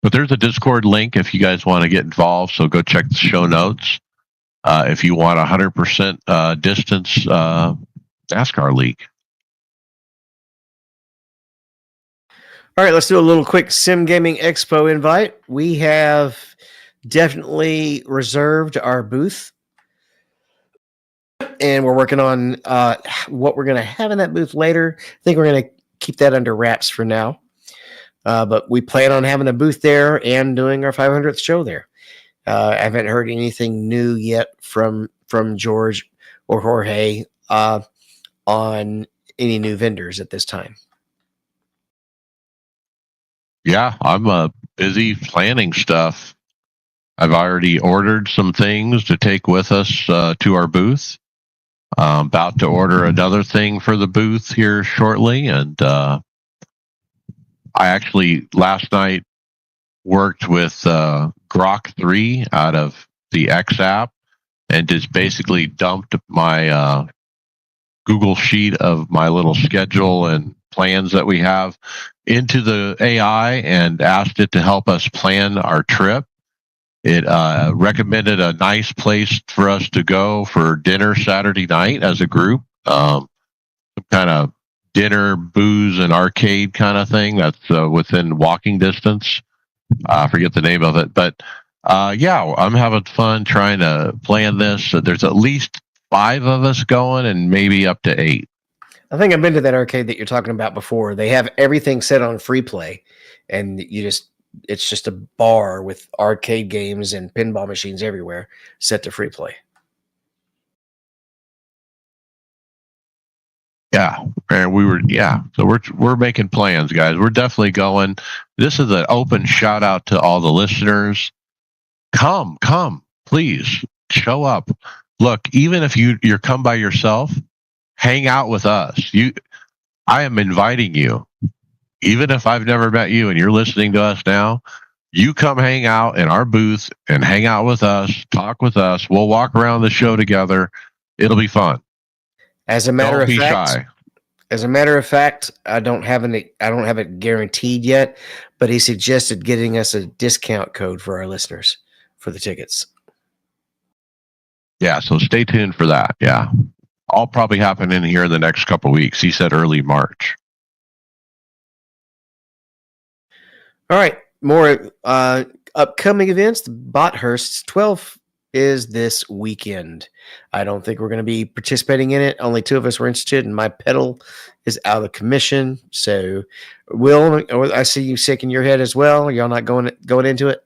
But there's a Discord link if you guys want to get involved. So go check the show notes. If you want 100% distance NASCAR league. All right, let's do a little quick Sim Gaming Expo invite. We have definitely reserved our booth, and we're working on what we're going to have in that booth later. I think we're going to keep that under wraps for now. But we plan on having a booth there and doing our 500th show there. I haven't heard anything new yet from George or Jorge on any new vendors at this time. Yeah, I'm busy planning stuff. I've already ordered some things to take with us to our booth. I'm about to order another thing for the booth here shortly. And I actually last night worked with Grok 3 out of the X app and just basically dumped my Google sheet of my little schedule and plans that we have into the AI and asked it to help us plan our trip. It recommended a nice place for us to go for dinner Saturday night as a group. Some kind of dinner, booze, and arcade kind of thing that's within walking distance. I forget the name of it. But yeah, I'm having fun trying to plan this. There's at least 5 of us going and maybe up to 8. I think I've been to that arcade that you're talking about before. They have everything set on free play, and it's just a bar with arcade games and pinball machines everywhere set to free play. Yeah, and so we're making plans, guys. We're definitely going. This is an open shout out to all the listeners. Come, please show up. Look, even if you're come by yourself, hang out with us. I am inviting you. Even if I've never met you and you're listening to us now, you come hang out in our booth and hang out with us, talk with us. We'll walk around the show together. It'll be fun. As a matter Don't of be fact, shy. As a matter of fact, I don't have it guaranteed yet, but he suggested getting us a discount code for our listeners for the tickets. Yeah, so stay tuned for that. Yeah. All probably happen in here in the next couple of weeks. He said early March. All right, more upcoming events. The Bothurst 12 is this weekend. I don't think we're going to be participating in it. Only 2 of us were interested, and my pedal is out of commission. So, Will, I see you shaking your head as well. Y'all not going into it?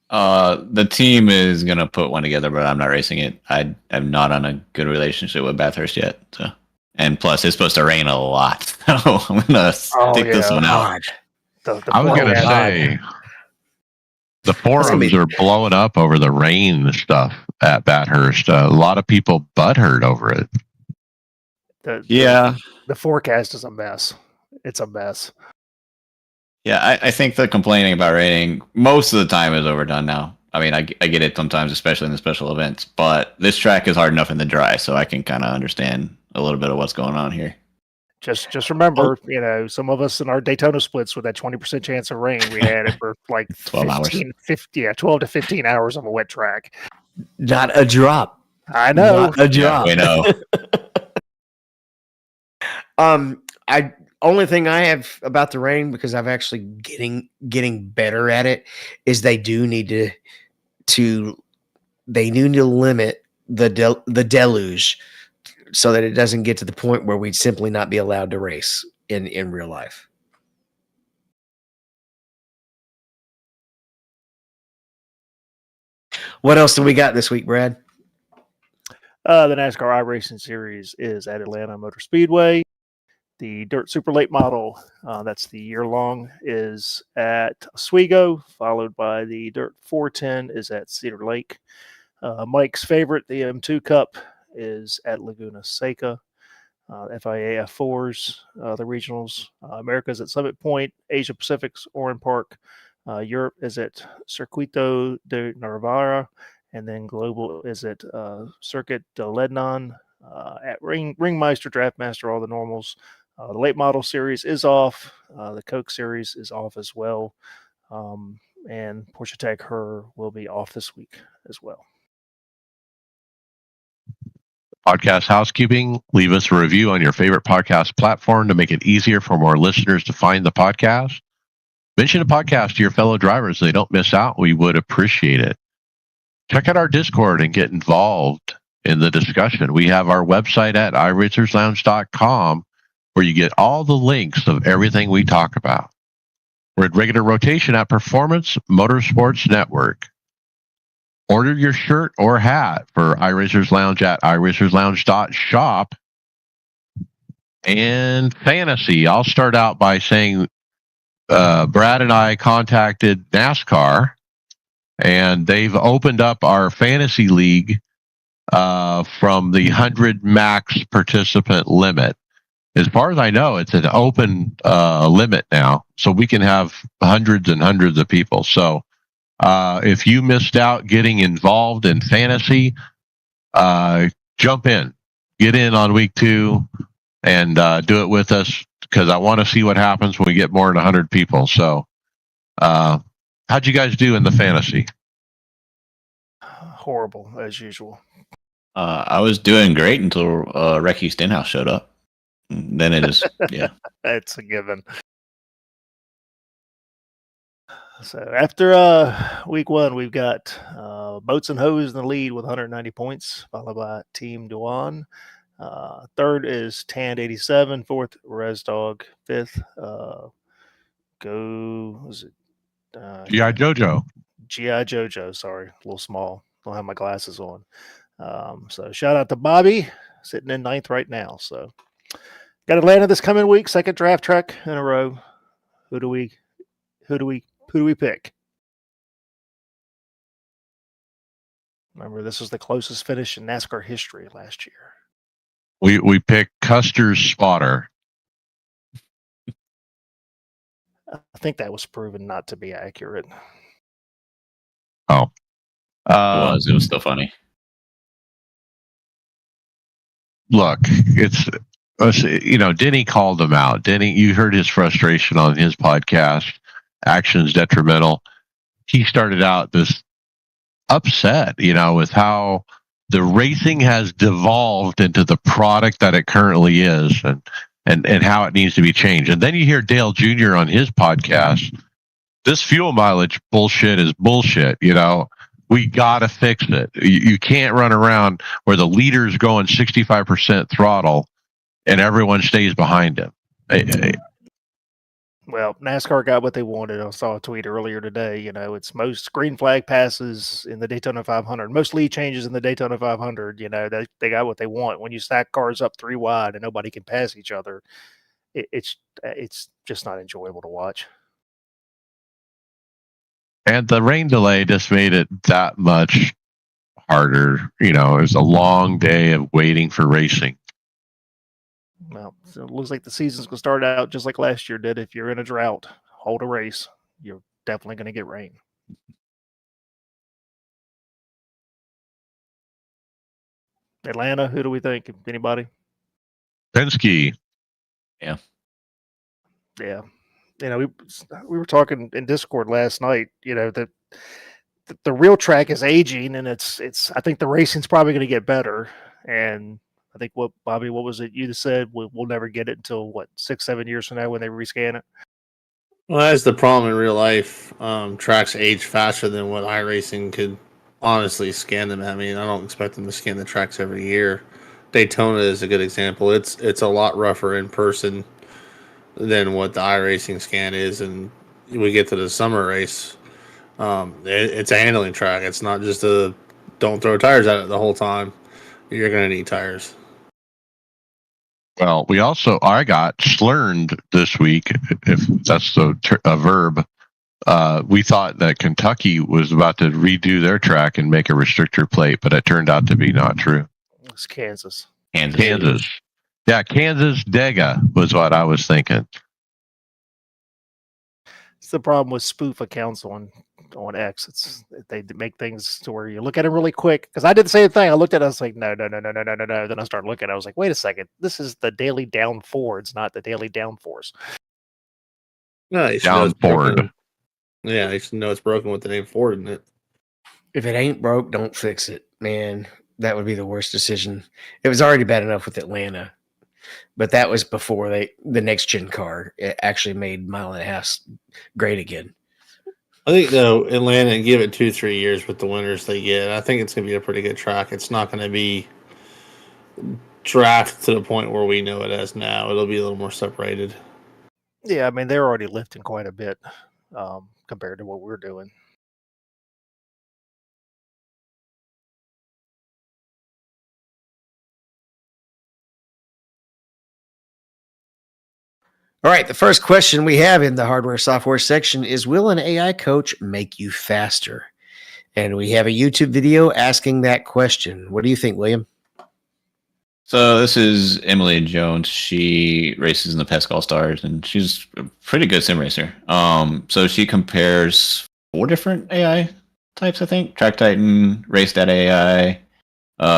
The team is gonna put one together, but I'm not racing it. I am not on a good relationship with Bathurst yet. So, and plus, it's supposed to rain a lot, so I'm gonna stick this one out. I was going to say, the forums are blowing up over the rain stuff at Bathurst. A lot of people butthurt over it. The forecast is a mess. It's a mess. Yeah, I think the complaining about raining most of the time is overdone now. I mean, I get it sometimes, especially in the special events, but this track is hard enough in the dry, so I can kind of understand a little bit of what's going on here. Just remember, some of us in our Daytona splits with that 20% chance of rain, we had it for like 12 hours. 12 to 15 hours of a wet track. Not a drop. I know. Not a drop. Yeah, we know. Only thing I have about the rain, because I've actually getting better at it, is they do need to limit the deluge so that it doesn't get to the point where we'd simply not be allowed to race in real life. What else do we got this week, Brad? The NASCAR iRacing Series is at Atlanta Motor Speedway. The Dirt Super Late Model, that's the year-long, is at Oswego, followed by the Dirt 410 is at Cedar Lake. Mike's favorite, the M2 Cup, is at Laguna Seca. FIA F4s, the regionals. America's at Summit Point. Asia Pacific's Oran Park. Europe is at Circuito de Navarra. And then global is at Circuit de Lebanon, at Ringmeister, Draftmaster, all the normals. The late model series is off. The Coke series is off as well. and Porsche Tech Her will be off this week as well. Podcast housekeeping. Leave us a review on your favorite podcast platform to make it easier for more listeners to find the podcast. Mention the podcast to your fellow drivers so they don't miss out. We would appreciate it. Check out our Discord and get involved in the discussion. We have our website at iRacersLounge.com where you get all the links of everything we talk about. We're at regular rotation at Performance Motorsports Network. Order your shirt or hat for iRacers Lounge at iRacersLounge.shop. And fantasy. I'll start out by saying Brad and I contacted NASCAR, and they've opened up our fantasy league from the 100 max participant limit. As far as I know, it's an open limit now, so we can have hundreds and hundreds of people. So if you missed out getting involved in fantasy, jump in. Get in on week 2 and do it with us, because I want to see what happens when we get more than 100 people. So how'd you guys do in the fantasy? Horrible, as usual. I was doing great until Recky Stenhouse showed up. Then it is, yeah. That's a given. So after week 1, we've got Boats and Hose in the lead with 190 points, followed by Team Duan. Third is Tanned 87, fourth Res Dog, fifth G.I. Jojo. G.I. Jojo, sorry, a little small. Don't have my glasses on. So shout out to Bobby, sitting in 9th right now. So got Atlanta this coming week, second draft track in a row. Who do we pick? Remember, this was the closest finish in NASCAR history last year. We picked Custer's spotter. I think that was proven not to be accurate. Oh. It was still funny. Look, it's Denny called him out. Denny, you heard his frustration on his podcast, Actions Detrimental. He started out this upset, with how the racing has devolved into the product that it currently is, and how it needs to be changed. And then you hear Dale Jr. on his podcast. This fuel mileage bullshit is bullshit. We got to fix it. You can't run around where the leader's going 65% throttle and everyone stays behind him. Well, NASCAR got what they wanted. I saw a tweet earlier today. It's most green flag passes in the Daytona 500, most lead changes in the Daytona 500. They got what they want. When you stack cars up 3 wide and nobody can pass each other, it's just not enjoyable to watch. And the rain delay just made it that much harder. It was a long day of waiting for racing. Well, so it looks like the season's going to start out just like last year did. If you're in a drought, hold a race. You're definitely going to get rain. Atlanta, who do we think? Anybody? Penske. Yeah. We were talking in Discord last night. The real track is aging, and it's. I think the racing's probably going to get better. And I think Bobby, what was it you just said? We'll never get it until 6-7 years from now when they rescan it. Well, that's the problem in real life. Tracks age faster than what iRacing could honestly scan them. I mean, I don't expect them to scan the tracks every year. Daytona is a good example. It's a lot rougher in person than what the iRacing scan is, and we get to the summer race. It's a handling track. It's not just don't throw tires at it the whole time. You're going to need tires. Well, I got slurned this week, if that's a verb. We thought that Kentucky was about to redo their track and make a restrictor plate, but it turned out to be not true. It's Kansas. Kansas. Yeah, Kansas Dega was what I was thinking. It's the problem with spoof accounts on X. They make things to where you look at it really quick. Because I did the same thing. I looked at it, I was like, no. Then I started looking. I was like, wait a second. This is the Daily Down Fords, not the Daily Downforce. Nice. Down Ford. Yeah, I should know it's broken with the name Ford in it. If it ain't broke, don't fix it, man. That would be the worst decision. It was already bad enough with Atlanta, but that was before the next gen car it actually made mile and a half great again. I think though Atlanta, give it 2-3 years with the winners they get. I think it's going to be a pretty good track. It's not going to be draft to the point where we know it as now. It'll be a little more separated. Yeah, I mean they're already lifting quite a bit compared to what we're doing. All right, the first question we have in the hardware software section is, will an AI coach make you faster? And we have a YouTube video asking that question. What do you think, William? So this is Emily Jones. She races in the PESC All Stars, and she's a pretty good sim racer. So she compares 4 different AI types, I think: Track Titan, Race Data AI,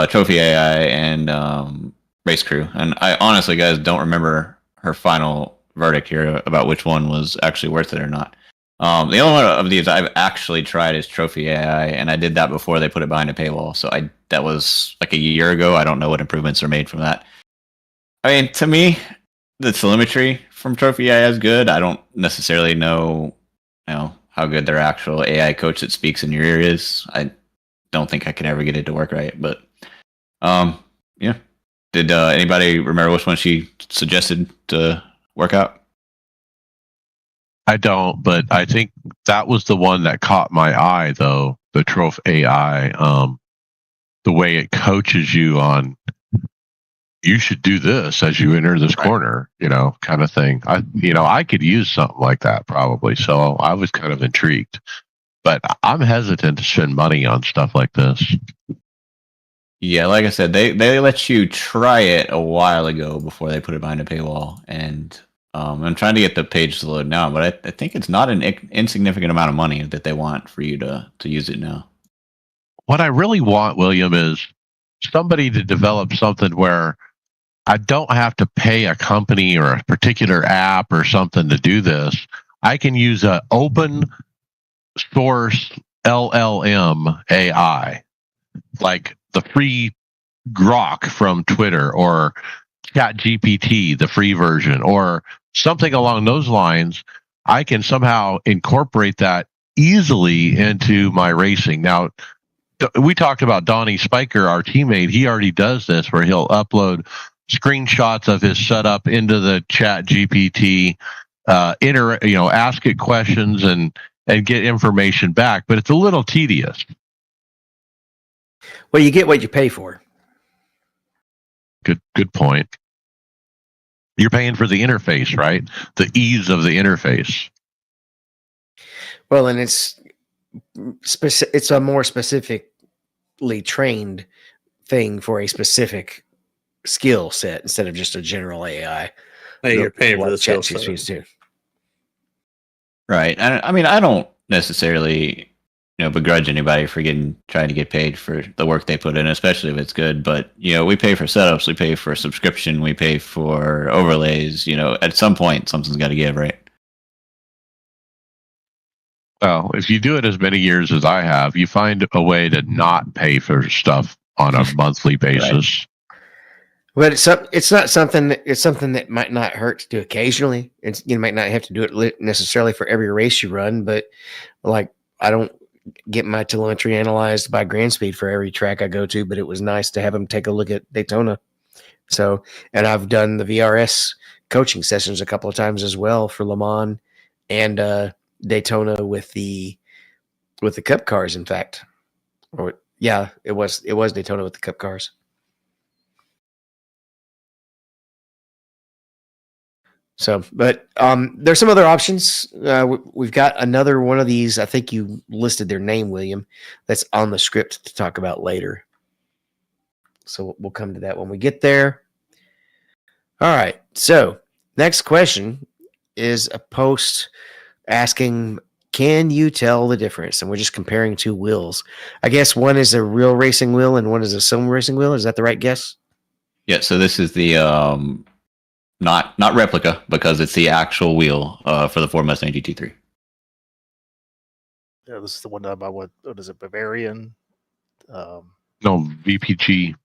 Trophy AI, and Race Crew. And I honestly, guys, don't remember her final verdict here about which one was actually worth it or not. The only one of these I've actually tried is Trophy AI, and I did that before they put it behind a paywall. So that was like a year ago. I don't know what improvements are made from that. I mean, to me, the telemetry from Trophy AI is good. I don't necessarily know, how good their actual AI coach that speaks in your ear is. I don't think I can ever get it to work right. But, yeah. Did anybody remember which one she suggested to work out? I don't, but I think that was the one that caught my eye, though. The Troph AI, the way it coaches you on, you should do this as you enter this corner, kind of thing. I could use something like that probably. So I was kind of intrigued, but I'm hesitant to spend money on stuff like this. Yeah, like I said, they let you try it a while ago before they put it behind a paywall, and I'm trying to get the page to load now, but I think it's not an insignificant amount of money that they want for you to use it now. What I really want, William, is somebody to develop something where I don't have to pay a company or a particular app or something to do this. I can use an open source LLM AI, like the free Grok from Twitter or ChatGPT, the free version, or something along those lines. I can somehow incorporate that easily into my racing. Now, we talked about Donnie Spiker, our teammate. He already does this where he'll upload screenshots of his setup into the ChatGPT, ask it questions and get information back. But it's a little tedious. Well, you get what you pay for. Good point. You're paying for the interface, right? The ease of the interface. Well, and it's a more specifically trained thing for a specific skill set instead of just a general AI. Hey, you're paying for the skill set too. Right. I mean, I don't necessarily, begrudge anybody for trying to get paid for the work they put in, especially if it's good. But, we pay for setups, we pay for subscription, we pay for overlays. At some point, something's got to give, right? Well, if you do it as many years as I have, you find a way to not pay for stuff on a monthly basis. But it's not something. It's something that might not hurt to do occasionally. You might not have to do it necessarily for every race you run. But like, I don't get my telemetry analyzed by Grand Speed for every track I go to. But it was nice to have them take a look at Daytona. So, and I've done the VRS coaching sessions a couple of times as well for Le Mans and Daytona with the Cup cars. In fact, it was Daytona with the Cup cars. So, but there's some other options. We've got another one of these. I think you listed their name, William. That's on the script to talk about later. So we'll come to that when we get there. All right. So next question is a post asking, can you tell the difference? And we're just comparing 2 wheels. I guess one is a real racing wheel and one is a sim racing wheel. Is that the right guess? Yeah. So this is the not replica, because it's the actual wheel for the Ford Mustang GT3. Yeah, this is the one done by what is it, Bavarian? No, VPG.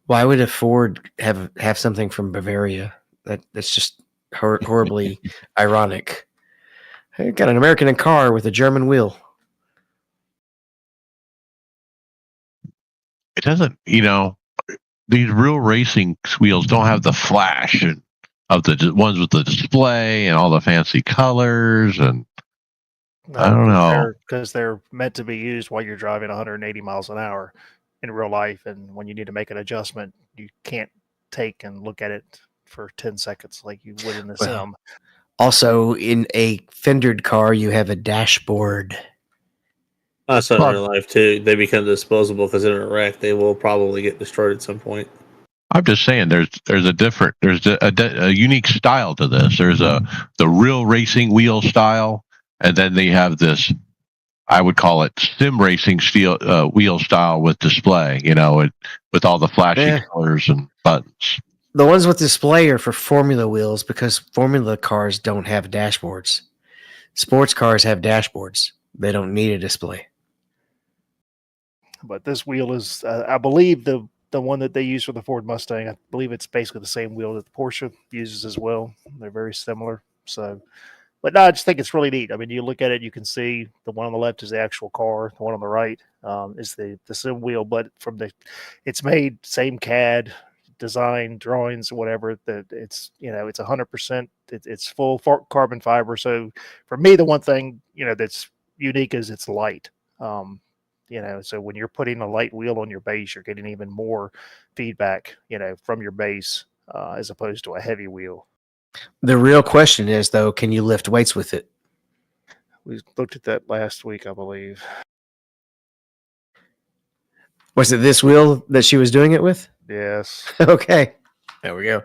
Why would a Ford have something from Bavaria? That's just horribly ironic. I got an American car with a German wheel. It doesn't, these real racing wheels don't have the flash and of the ones with the display and all the fancy colors, and I don't know. Because they're meant to be used while you're driving 180 miles an hour in real life, and when you need to make an adjustment, you can't take and look at it for 10 seconds like you would in a sim. Also, in a fendered car, you have a dashboard. That's not in real life too. They become disposable because in a wreck, they will probably get destroyed at some point. I'm just saying, there's a unique style to this. There's the real racing wheel style, and then they have this, I would call it sim racing wheel style with display. With all the flashy colors and buttons. The ones with display are for formula wheels because formula cars don't have dashboards. Sports cars have dashboards. They don't need a display. But this wheel is, I believe, the one that they use for the Ford Mustang. I believe it's basically the same wheel that the Porsche uses as well. They're very similar. So, but no, I just think it's really neat. I mean, you look at it, you can see the one on the left is the actual car. The one on the right is the sim wheel, but it's made same CAD design drawings, whatever. That it's it's 100%. It's full carbon fiber. So for me, the one thing that's unique is it's light. So when you're putting a light wheel on your base, you're getting even more feedback, from your base as opposed to a heavy wheel. The real question is, though, can you lift weights with it? We looked at that last week, I believe. Was it this wheel that she was doing it with? Yes. Okay. There we go.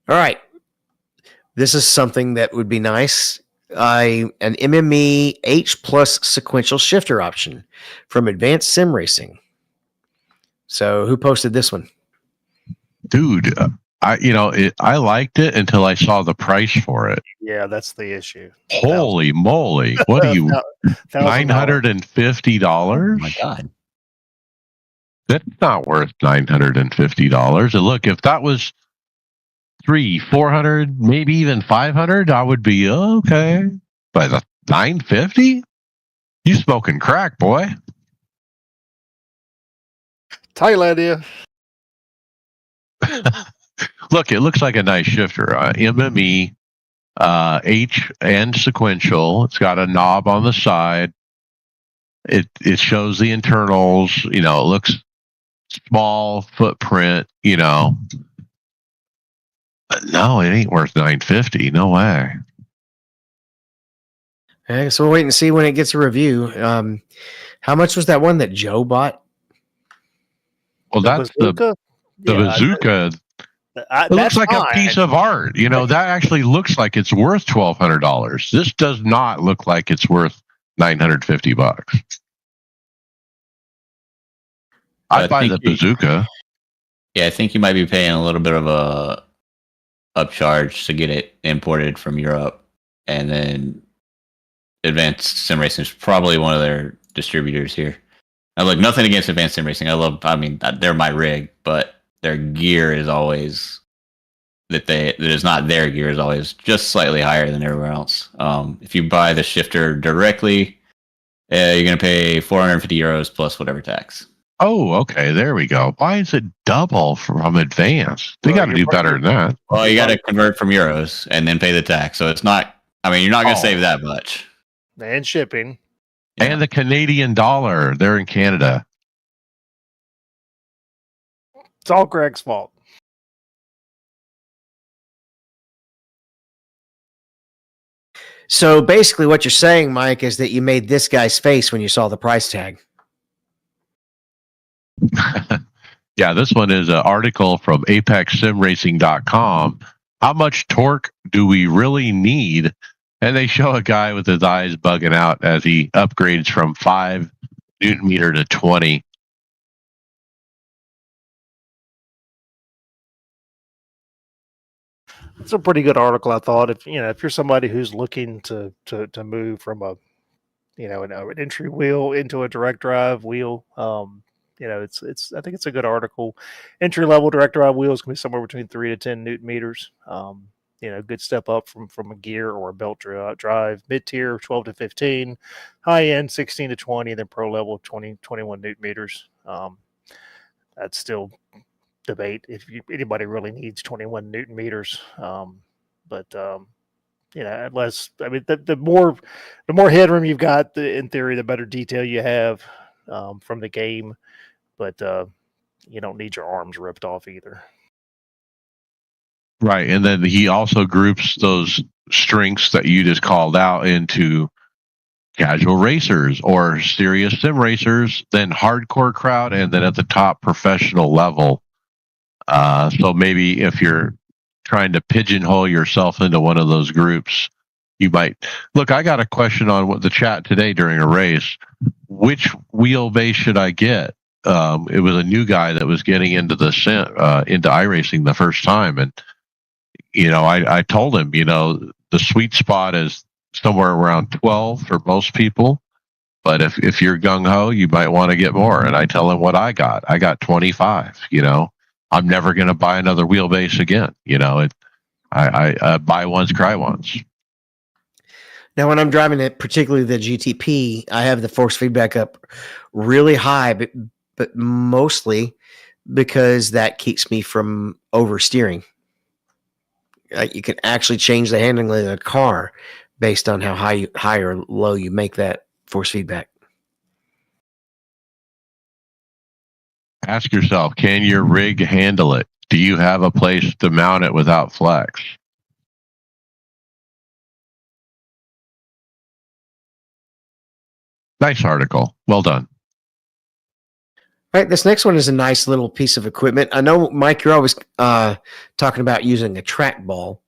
All right. This is something that would be nice. An MME H plus sequential shifter option from Advanced Sim Racing. So who posted this one? Dude, I liked it until I saw the price for it. Yeah, that's the issue. Holy moly. What are you, $950? Oh my God. That's not worth $950. And look, if that was $400, maybe even $500, I would be okay. But the $950? You smoking crack, boy. Thailandia. Look, it looks like a nice shifter. MME, H and sequential. It's got a knob on the side. It shows the internals. It looks small footprint. But no, it ain't worth $950. No way. Okay, so we'll wait and see when it gets a review. How much was that one that Joe bought? Well, that's bazooka? the bazooka. It looks like a piece of art. That actually looks like it's worth $1,200. This does not look like it's worth $950. I'd buy the bazooka. I think you might be paying a little bit of a upcharge to get it imported from Europe, and then Advanced Sim Racing is probably one of their distributors here. Now, look, nothing against Advanced Sim Racing. They're my rig, but their gear is always that is not their gear is always just slightly higher than everywhere else. If you buy the shifter directly, you're going to pay €450 plus whatever tax. Oh, okay. There we go. Why is it double from Advanced? They got to do better than that. Well, you got to convert from euros and then pay the tax. So it's not. You're not going to save that much. And shipping. And the Canadian dollar. They're in Canada. It's all Greg's fault. So basically what you're saying, Mike, is that you made this guy's face when you saw the price tag. Yeah, this one is an article from ApexSimRacing.com. How much torque do we really need? And they show a guy with his eyes bugging out as he upgrades from 5 Newton meter to 20. It's a pretty good article, I thought. If you're somebody who's looking to move from an entry wheel into a direct drive wheel, it's I think it's a good article. Entry level direct drive wheels can be somewhere between 3 to 10 Newton meters. Good step up from a gear or a belt drive. Mid tier 12 to 15, high end 16 to 20, then pro level 20 to 21 Newton meters. That's still debate if anybody really needs 21 Newton meters. Unless the more headroom you've got, in theory, the better detail you have from the game. But you don't need your arms ripped off either. Right. And then he also groups those strengths that you just called out into casual racers or serious sim racers, then hardcore crowd, and then at the top professional level. So maybe if you're trying to pigeonhole yourself into one of those groups, you might look. I got a question on what the chat today during a race. Which wheelbase should I get? It was a new guy that was getting into into iRacing the first time, and I told him, the sweet spot is somewhere around 12 for most people. But if you're gung ho, you might want to get more. And I tell him what I got. I got 25. I'm never going to buy another wheelbase again. I buy once, cry once. Now, when I'm driving it, particularly the GTP, I have the force feedback up really high, but mostly because that keeps me from oversteering. You can actually change the handling of the car based on how high or low you make that force feedback. Ask yourself, can your rig handle it? Do you have a place to mount it without flex? Nice article. Well done. All right, this next one is a nice little piece of equipment. I know, Mike, you're always talking about using a trackball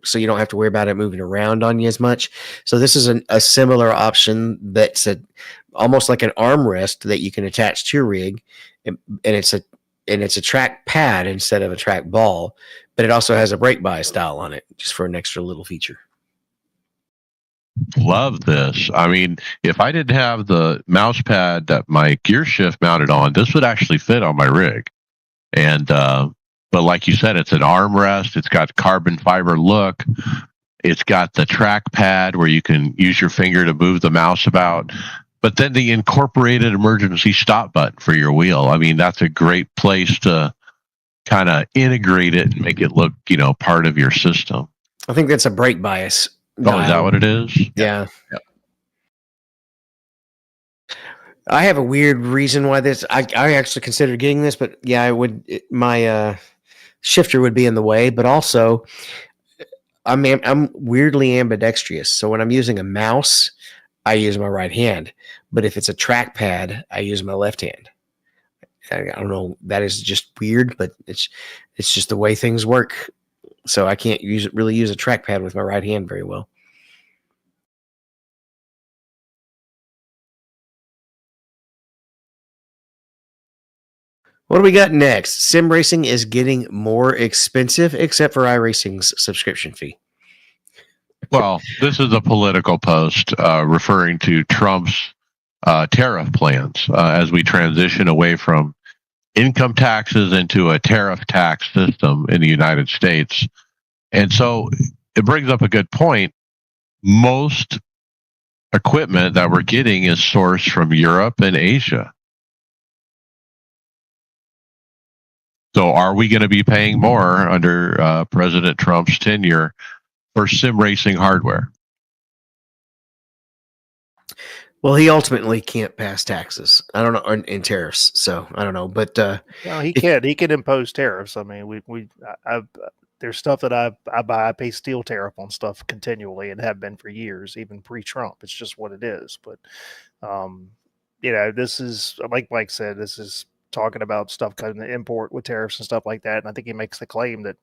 so you don't have to worry about it moving around on you as much. So this is a similar option that's almost like an armrest that you can attach to your rig, and it's a track pad instead of a track ball, but it also has a brake bias dial on it just for an extra little feature. Love this. I mean, if I didn't have the mouse pad that my gear shift mounted on, this would actually fit on my rig. And but like you said, it's an armrest. It's got carbon fiber look. It's got the track pad where you can use your finger to move the mouse about. But then the incorporated emergency stop button for your wheel. I mean, that's a great place to kind of integrate it and make it look, part of your system. I think that's a brake bias. Oh, is that what it is? Yeah. Yep. I have a weird reason why this. I actually considered getting this, but yeah, my shifter would be in the way. But also, I'm weirdly ambidextrous. So when I'm using a mouse, I use my right hand. But if it's a trackpad, I use my left hand. I don't know. That is just weird, but it's just the way things work. So I can't really use a trackpad with my right hand very well. What do we got next? Sim racing is getting more expensive, except for iRacing's subscription fee. Well, this is a political post referring to Trump's tariff plans as we transition away from income taxes into a tariff tax system in the United States. And so it brings up a good point. Most equipment that we're getting is sourced from Europe and Asia. So are we going to be paying more under President Trump's tenure for sim racing hardware? Well, he ultimately can't pass taxes. I don't know, in tariffs. So I don't know, but no, he can. He can impose tariffs. I mean, there's stuff that I buy. I pay steel tariff on stuff continually and have been for years, even pre-Trump. It's just what it is. But this is, like Mike said, this is talking about stuff coming to import with tariffs and stuff like that. And I think he makes the claim that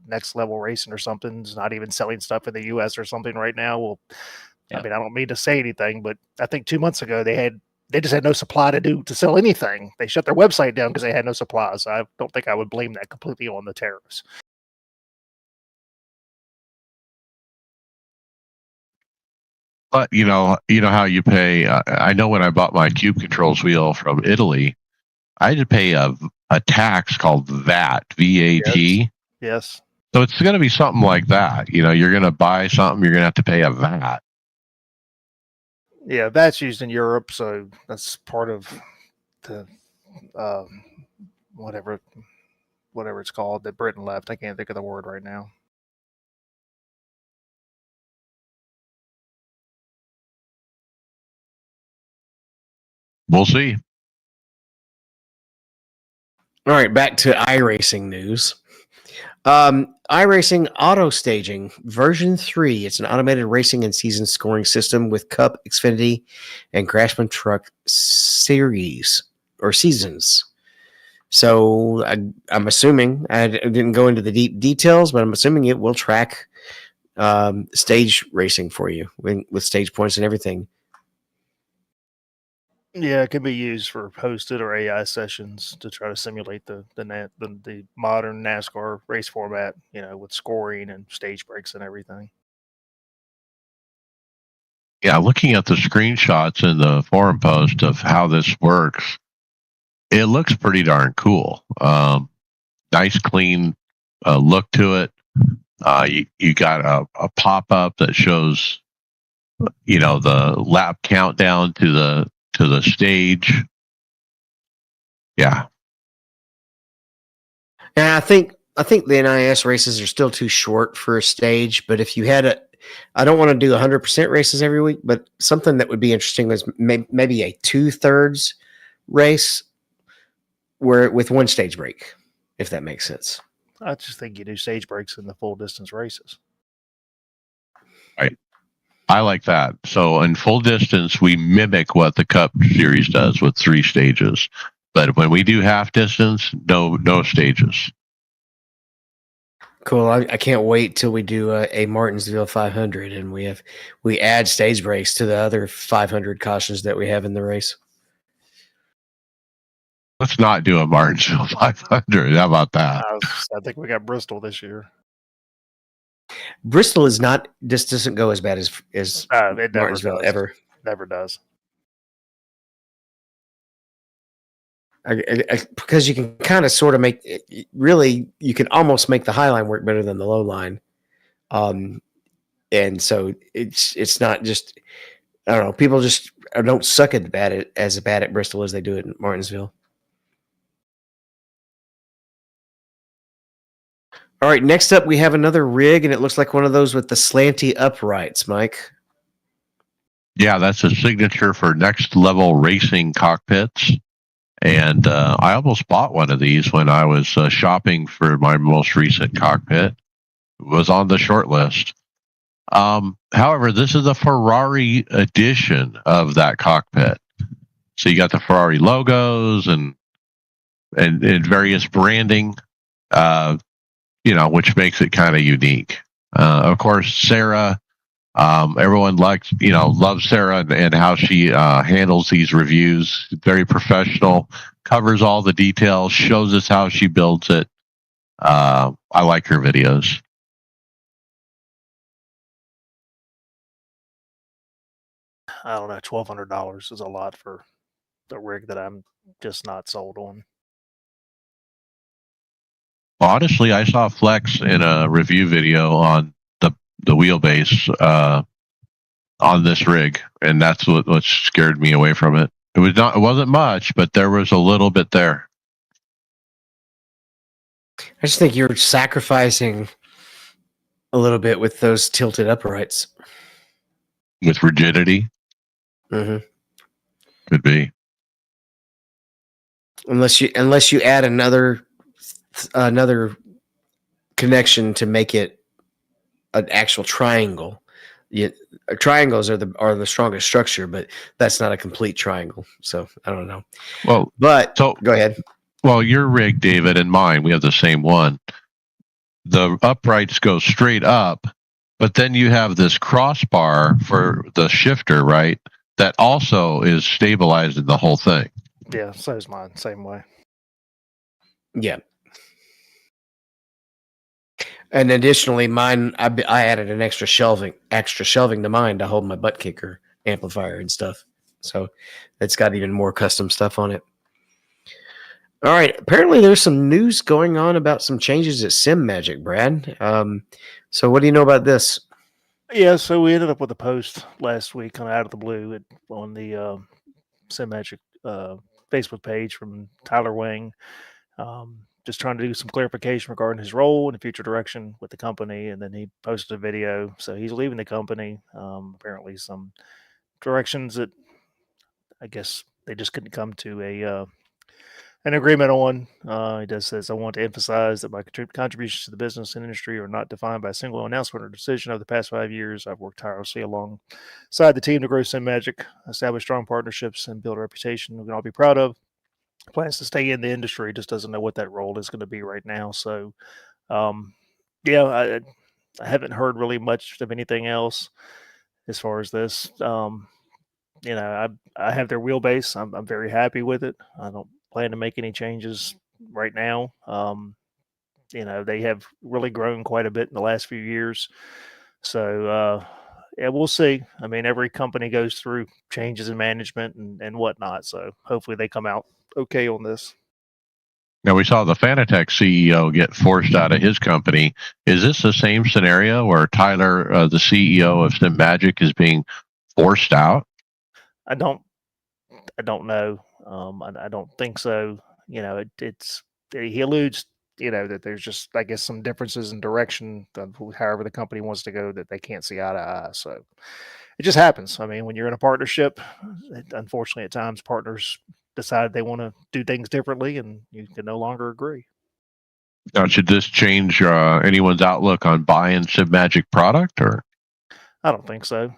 Next Level Racing or something is not even selling stuff in the U.S. or something right now. Well, yeah. I mean, I don't mean to say anything, but I think 2 months ago they just had no supply to sell anything. They shut their website down because they had no supply. So I don't think I would blame that completely on the tariffs. But you know how you pay. I know when I bought my Cube Controls wheel from Italy, I had to pay a tax called VAT, VAT. Yes. So it's going to be something like that. You know, you're going to buy something, you're going to have to pay a VAT. Yeah, that's used in Europe, so that's part of the um, whatever it's called that Britain left. I can't think of the word right now. We'll see. All right, back to iRacing news. iRacing Auto Staging version 3. It's an automated racing and season scoring system with Cup, Xfinity, and Craftsman Truck series or seasons. So I'm assuming, I didn't go into the deep details, but I'm assuming it will track stage racing for you with stage points and everything. Yeah, it can be used for hosted or AI sessions to try to simulate the modern NASCAR race format, with scoring and stage breaks and everything. Yeah, looking at the screenshots in the forum post of how this works, it looks pretty darn cool. Nice, clean look to it. You got a pop up that shows, the lap countdown to the stage. Yeah, And I think the NIS races are still too short for a stage. But if you had I don't want to do 100% races every week, but something that would be interesting was maybe a 2/3 race where with one stage break, if that makes sense. I just think you do stage breaks in the full distance races. right. I like that. So in full distance, we mimic what the Cup Series does with 3 stages. But when we do half distance, no stages. Cool. I can't wait till we do a Martinsville 500 and we add stage breaks to the other 500 cautions that we have in the race. Let's not do a Martinsville 500. How about that? I think we got Bristol this year. Bristol is not. This doesn't go as bad as It never Martinsville does. ever. Never does. Because you can kind of sort of make really, you can almost make the high line work better than the low line. And so it's not just, I don't know, people just don't suck as bad at Bristol as they do at Martinsville. All right, next up we have another rig, and it looks like one of those with the slanty uprights, Mike. Yeah, that's a signature for next level racing cockpits. And I almost bought one of these when I was shopping for my most recent cockpit. It was on the short list. However, this is a Ferrari edition of that cockpit. So you got the Ferrari logos and various branding, which makes it kind of unique. Of course, Sarah. Everyone loves Sarah and how she handles these reviews. Very professional, covers all the details, shows us how she builds it. I like her videos. I don't know. $1,200 is a lot for the rig that I'm just not sold on. Honestly, I saw Flex in a review video on the wheelbase on this rig, and that's what scared me away from it. It wasn't much, but there was a little bit there. I just think you're sacrificing a little bit with those tilted uprights. With rigidity? Mm-hmm. Could be. Unless you add another connection to make it an actual triangle. Triangles are the strongest structure, but that's not a complete triangle. So I don't know. Well, but go ahead. Well, your rig, David, and mine, we have the same one. The uprights go straight up, but then you have this crossbar for the shifter, right? That also is stabilized in the whole thing. Yeah, so is mine. Same way. Yeah. And additionally, mine I added an extra shelving to mine to hold my butt kicker amplifier and stuff. So it's got even more custom stuff on it. All right. Apparently, there's some news going on about some changes at Sim Magic, Brad. So what do you know about this? Yeah, so we ended up with a post last week, kind of out of the blue, on the Sim Magic Facebook page from Tyler Wang, just trying to do some clarification regarding his role and the future direction with the company. And then he posted a video, so he's leaving the company. Apparently, some directions that I guess they just couldn't come to an agreement on. He does says, I want to emphasize that my contributions to the business and industry are not defined by a single announcement or decision over the past 5 years. I've worked tirelessly alongside the team to grow Sim Magic, establish strong partnerships, and build a reputation we can all be proud of. Plans to stay in the industry, just doesn't know what that role is going to be right now. So, yeah, I haven't heard really much of anything else as far as this. I have their wheelbase. I'm very happy with it. I don't plan to make any changes right now. They have really grown quite a bit in the last few years. So yeah, we'll see. I mean, every company goes through changes in management and whatnot. So hopefully they come out okay on this. Now, we saw the Fanatec CEO get forced out of his company. Is this the same scenario where Tyler, the CEO of Sim Magic, is being forced out? I don't know. I don't think so. He alludes, that there's just, I guess, some differences in direction of however the company wants to go that they can't see eye to eye. So it just happens. I mean, when you're in a partnership, unfortunately, at times partners decide they want to do things differently, and you can no longer agree. Now, should this change anyone's outlook on buying Sim Magic product, or? I don't think so.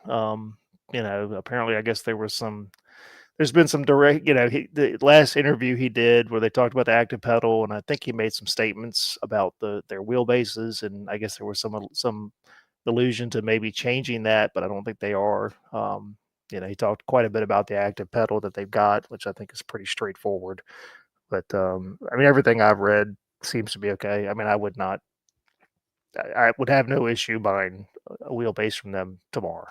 Apparently, I guess there's been some direct, the last interview he did where they talked about the active pedal, and I think he made some statements about their wheelbases, and I guess there was some allusion to maybe changing that, but I don't think they are. He talked quite a bit about the active pedal that they've got, which I think is pretty straightforward. But I mean, everything I've read seems to be okay. I mean, I would have no issue buying a wheelbase from them tomorrow.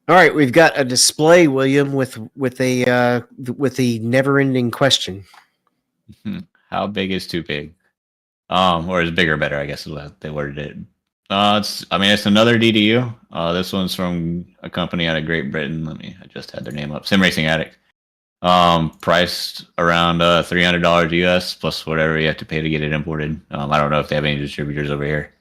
All right, we've got a display, William, with a never-ending question. How big is too big? Or is bigger better? I guess is what they worded it. It's another DDU. This one's from a company out of Great Britain. I just had their name up. Sim Racing Addict. Priced around $300 US plus whatever you have to pay to get it imported. I don't know if they have any distributors over here.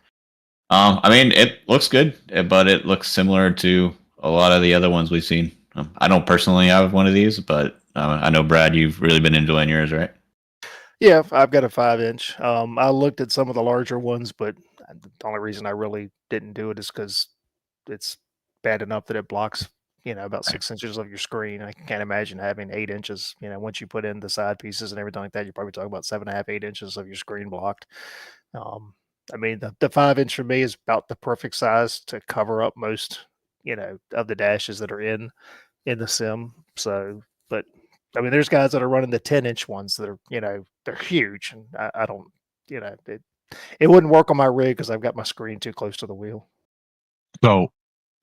It looks good, but it looks similar to a lot of the other ones we've seen. I don't personally have one of these, but I know, Brad, you've really been enjoying yours, right? Yeah, I've got a 5-inch. I looked at some of the larger ones, but the only reason I really didn't do it is because it's bad enough that it blocks, about 6 inches of your screen. I can't imagine having 8 inches. Once you put in the side pieces and everything like that, you're probably talking about 7.5, 8 inches of your screen blocked. The 5-inch for me is about the perfect size to cover up most, of the dashes that are in the sim. So, but there's guys that are running the 10-inch ones that are, they're huge, and I don't, it wouldn't work on my rig because I've got my screen too close to the wheel. So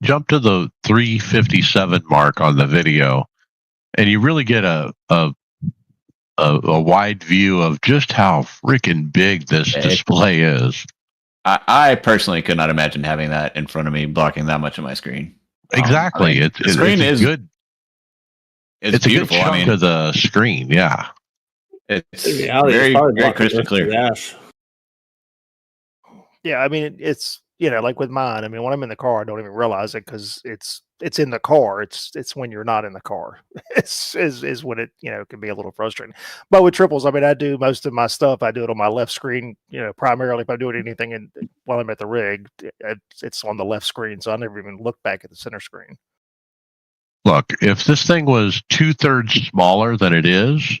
jump to the 357 mark on the video, and you really get a wide view of just how freaking big this display is. I personally could not imagine having that in front of me, blocking that much of my screen. Exactly. The screen is good. It's beautiful. A good chunk of the screen. Yeah. It's very, very crystal clear. Yeah, it's like with mine. When I'm in the car, I don't even realize it because it's in the car. It's when you're not in the car. is when it can be a little frustrating. But with triples, I do most of my stuff. I do it on my left screen. Primarily if I'm doing anything while I'm at the rig, it's on the left screen, so I never even look back at the center screen. Look, if this thing was 2/3 smaller than it is,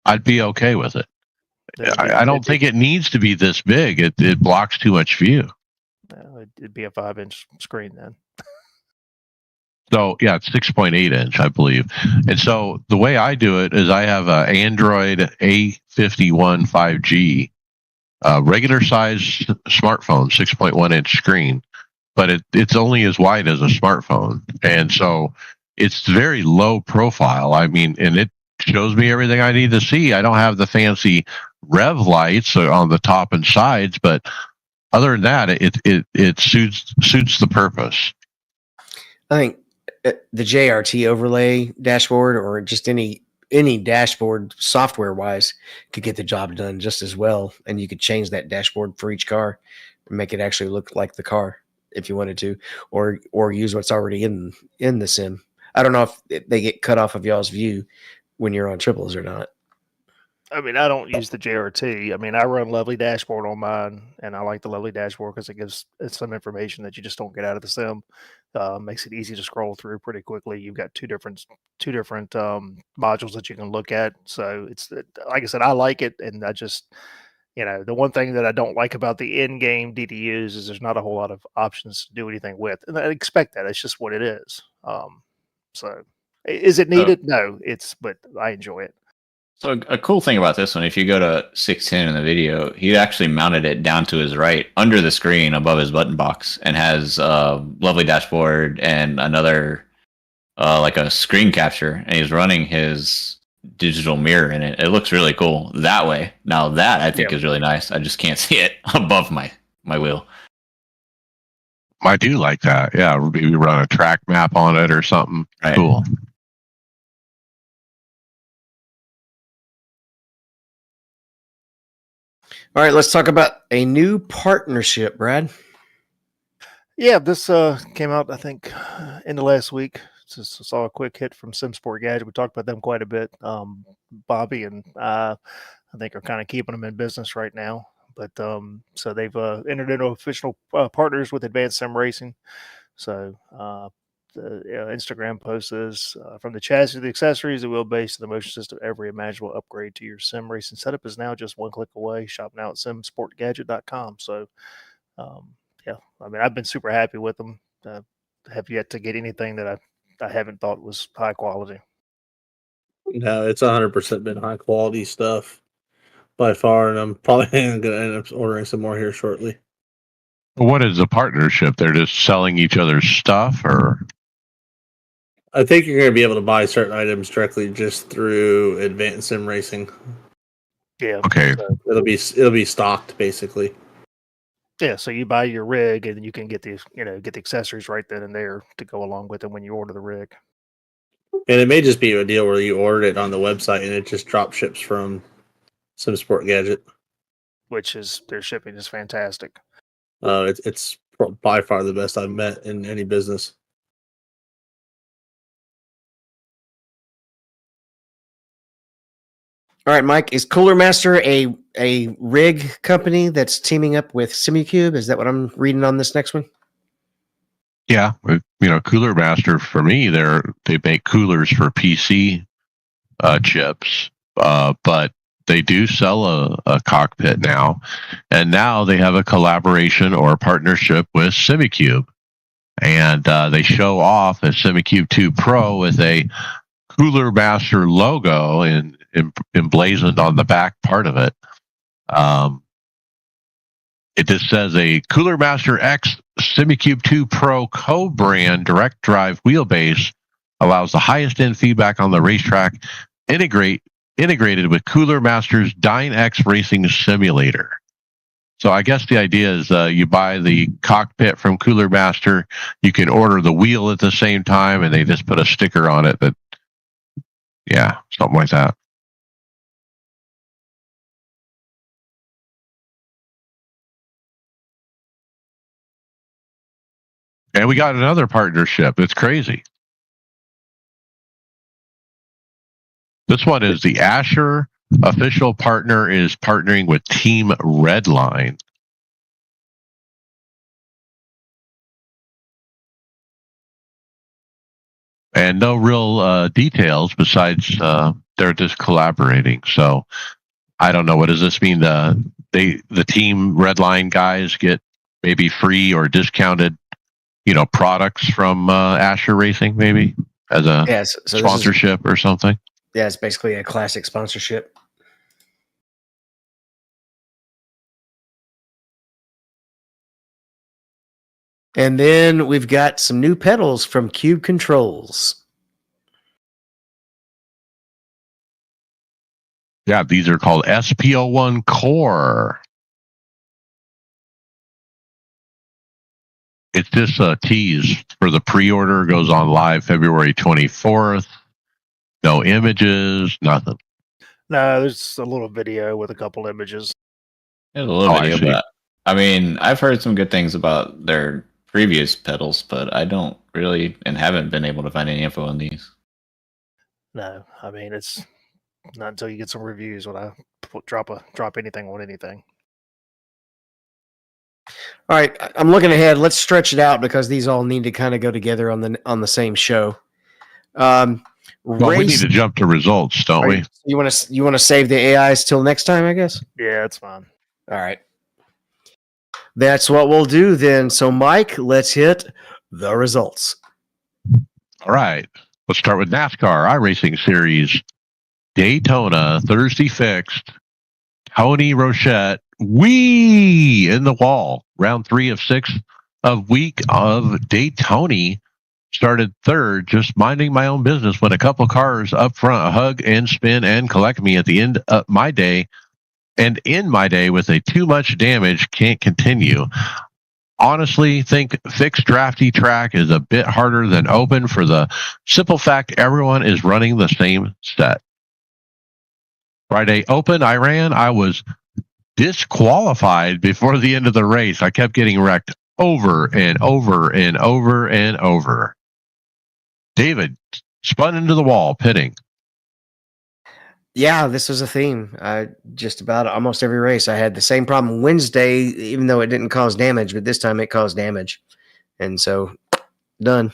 I'd be okay with it. I don't think it needs to be this big. It blocks too much view. It'd be a 5-inch screen then. So yeah, it's 6.8 inch, I believe. And so the way I do it is I have an Android A51 5G, regular size smartphone, 6.1 inch screen, but it's only as wide as a smartphone, and so it's very low profile. I mean, and it shows me everything I need to see. I don't have the fancy rev lights on the top and sides, but other than that, it suits the purpose. I think the JRT overlay dashboard or just any dashboard software wise could get the job done just as well. And you could change that dashboard for each car and make it actually look like the car if you wanted to, or use what's already in the sim. I don't know if they get cut off of y'all's view when you're on triples or not. I mean, I don't use the JRT. I mean, I run Lovely Dashboard on mine, and I like the Lovely Dashboard because it gives some information that you just don't get out of the sim. Makes it easy to scroll through pretty quickly. You've got two different modules that you can look at. So it's like I said, I like it, and I just the one thing that I don't like about the in-game DDUs is there's not a whole lot of options to do anything with, and I expect that. It's just what it is. So is it needed? No, but I enjoy it. So a cool thing about this one, if you go to 610 in the video, he actually mounted it down to his right under the screen above his button box and has a lovely dashboard and another like a screen capture, and he's running his digital mirror in it. It looks really cool that way. Now that I think is really nice. I just can't see it above my wheel. I do like that. Yeah, maybe run a track map on it or something. Right. Cool. All right, let's talk about a new partnership, Brad. Yeah, this came out, I think, in the last week. Just saw a quick hit from SimSport Gadget. We talked about them quite a bit. Bobby and I think are kind of keeping them in business right now. But so they've entered into official partners with Advanced Sim Racing. So the Instagram post is from the chassis to the accessories, the wheelbase to the motion system, every imaginable upgrade to your sim racing setup is now just one click away. Shop now at simsportgadget.com. So, yeah, I mean, I've been super happy with them. Have yet to get anything that I haven't thought was high quality. No, it's 100% been high quality stuff by far, and I'm probably going to end up ordering some more here shortly. What is the partnership? They're just selling each other's stuff, or? I think you're going to be able to buy certain items directly just through Advanced Sim Racing. Yeah. Okay. So it'll be stocked basically. Yeah. So you buy your rig, and then you can get the accessories right then and there to go along with it when you order the rig. And it may just be a deal where you ordered it on the website and it just drop ships from SimSport Gadget, which is their shipping is fantastic. It's by far the best I've met in any business. All right, Mike, is Cooler Master a rig company that's teaming up with SimiCube? Is that what I'm reading on this next one? Yeah, Cooler Master, for me, they make coolers for PC chips, but they do sell a cockpit now, and now they have a collaboration or a partnership with SimiCube, and they show off a SimiCube 2 Pro with a Cooler Master logo emblazoned on the back part of it. It just says a Cooler Master X SimiCube 2 Pro co-brand direct drive wheelbase allows the highest end feedback on the racetrack, integrated with Cooler Master's DyneX Racing Simulator. So I guess the idea is you buy the cockpit from Cooler Master, you can order the wheel at the same time, and they just put a sticker on it that, yeah, something like that. And we got another partnership. It's crazy. This one is the Asher official partner is partnering with Team Redline. And no real details besides they're just collaborating. So I don't know. What does this mean? The Team Redline guys get maybe free or discounted, products from Asher Racing, maybe as a Yes. So sponsorship or something. it's basically a classic sponsorship. And then we've got some new pedals from Cube Controls. Yeah, these are called SPO1 Core. It's just a tease for the pre-order. Goes on live February 24th. No images, nothing. No, there's a little video with a couple images. There's a little I video, see. but I mean, I've heard some good things about their previous pedals, but I don't really and haven't been able to find any info on these. No, I mean it's not until you get some reviews when I drop anything on anything. All right, I'm looking ahead. Let's stretch it out because these all need to kind of go together on the same show. Well, we need to jump to results, don't we? You want to save the AIs till next time, I guess. Yeah, it's fine. All right, that's what we'll do then. So, Mike, let's hit the results. All right. Let's start with NASCAR iRacing Series. Daytona, Thursday fixed. Tony Rochette, wee in the wall. Round 3 of 6 of week of Daytona. Started third, just minding my own business when a couple cars up front hug and spin and collect me at the end of my day. And in my day with a too much damage, can't continue. Honestly, think fixed drafty track is a bit harder than open for the simple fact everyone is running the same set. Friday open, I ran. I was disqualified before the end of the race. I kept getting wrecked over and over and over and over. David spun into the wall, pitting. Yeah, this was a theme. Just about almost every race, I had the same problem. Wednesday, even though it didn't cause damage, but this time it caused damage, and so done.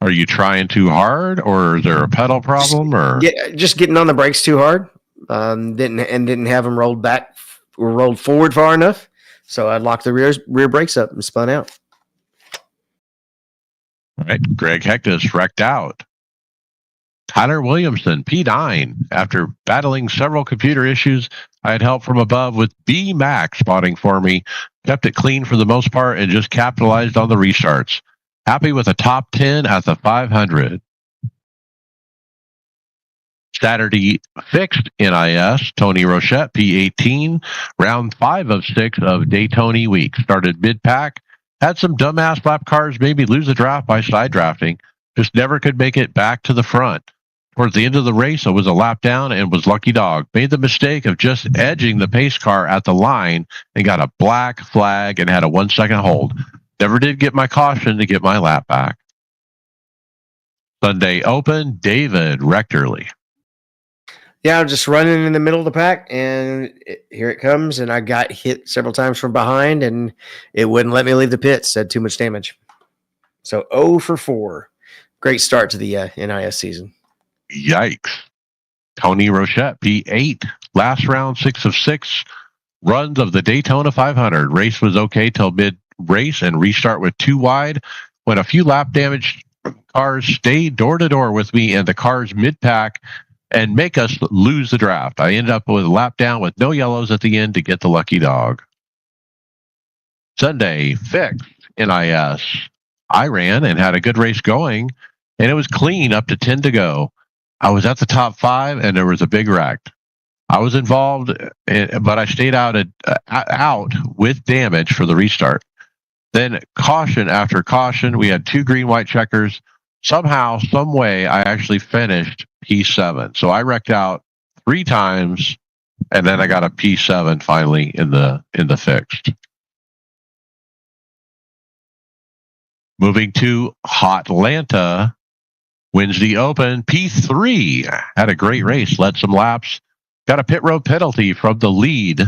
Are you trying too hard, or is there a pedal problem, or just getting on the brakes too hard? Didn't have them rolled back or rolled forward far enough, so I locked the rear brakes up and spun out. All right, Greg Hectus wrecked out. Tyler Williamson, P9. After battling several computer issues, I had help from above with B Max spotting for me. Kept it clean for the most part and just capitalized on the restarts. Happy with a top 10 at the 500. Saturday fixed NIS, Tony Rochette, P18. Round 5 of 6 of Daytona week. Started mid-pack. Had some dumbass lap cars maybe lose a draft by side drafting. Just never could make it back to the front. Towards the end of the race, I was a lap down and was lucky dog. Made the mistake of just edging the pace car at the line and got a black flag and had a 1 second hold. Never did get my caution to get my lap back. Sunday open, David Rectorly. Yeah, I'm just running in the middle of the pack, and here it comes, and I got hit several times from behind, and it wouldn't let me leave the pits. Had too much damage. So 0 for 4. Great start to the NIS season. Yikes. Tony Rochette, P8. Last round, 6 of 6 runs of the Daytona 500. Race was okay till mid-race and restart with 2 wide. When a few lap damage cars stayed door to door with me and the cars mid-pack and make us lose the draft. I ended up with a lap down with no yellows at the end to get the lucky dog. Sunday, fixed NIS. I ran and had a good race going, and it was clean up to 10 to go. I was at the top 5, and there was a big wreck. I was involved, but I stayed out with damage for the restart. Then caution after caution. We had 2 green-white checkers. Somehow, some way, I actually finished P7. So I wrecked out 3 times, and then I got a P7 finally in the fixed. Moving to Hotlanta, Wednesday Open, P3. Had a great race, led some laps, got a pit road penalty from the lead,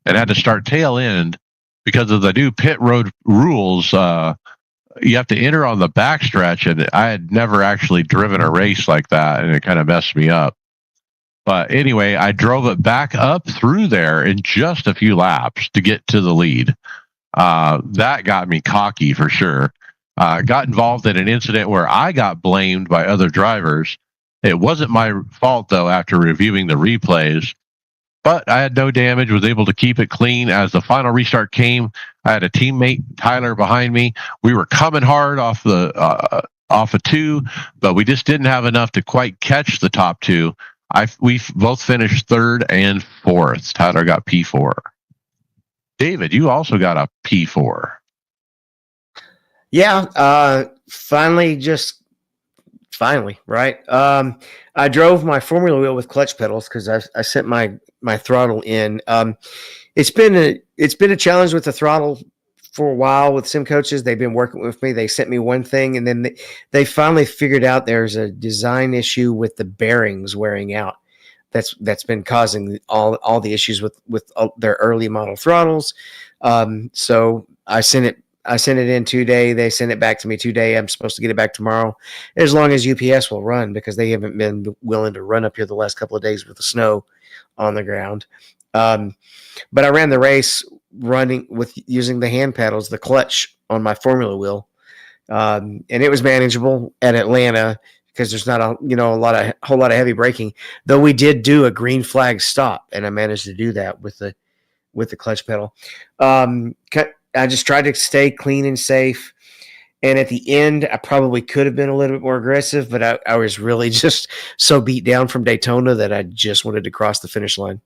and had to start tail end because of the new pit road rules. You have to enter on the backstretch, and I had never actually driven a race like that, and it kind of messed me up. But anyway, I drove it back up through there in just a few laps to get to the lead. That got me cocky for sure. got involved in an incident where I got blamed by other drivers. It wasn't my fault, though, after reviewing the replays. But I had no damage, was able to keep it clean. As the final restart came, I had a teammate, Tyler, behind me. We were coming hard off of 2, but we just didn't have enough to quite catch the top 2. We both finished 3rd and 4th. Tyler got P4. David, you also got a P4. Yeah, finally, right? I drove my Formula wheel with clutch pedals because I set my throttle in. It's been a challenge with the throttle for a while with sim coaches. They've been working with me. They sent me one thing, and then they finally figured out there's a design issue with the bearings wearing out. That's been causing all the issues with their early model throttles. So I sent it in 2 days. They sent it back to me 2 days. I'm supposed to get it back tomorrow, as long as UPS will run, because they haven't been willing to run up here the last couple of days with the snow on the ground. But I ran the race running with using the hand pedals, the clutch on my Formula wheel, and it was manageable at Atlanta because there's not a whole lot of heavy braking. Though we did do a green flag stop, and I managed to do that with the clutch pedal. I just tried to stay clean and safe. And at the end, I probably could have been a little bit more aggressive, but I was really just so beat down from Daytona that I just wanted to cross the finish line.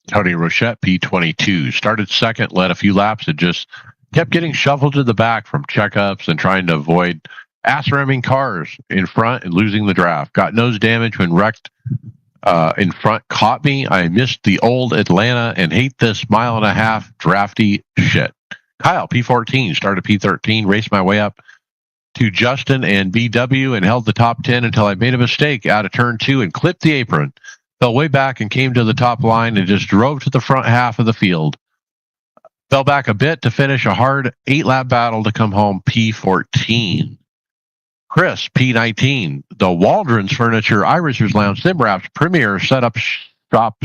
Tony Rochette, P22, started 2nd, led a few laps, and just kept getting shuffled to the back from checkups and trying to avoid ass-ramming cars in front and losing the draft. Got nose damage when wrecked in front, caught me. I missed the old Atlanta and hate this mile-and-a-half drafty shit. Kyle, P14, started P13, raced my way up to Justin and BW and held the top 10 until I made a mistake out of turn 2 and clipped the apron. Fell way back and came to the top line and just drove to the front half of the field. Fell back a bit to finish a hard 8-lap battle to come home P14. Chris, P19, the Waldron's Furniture iRacers Lounge Sim Wraps Premier Setup Shop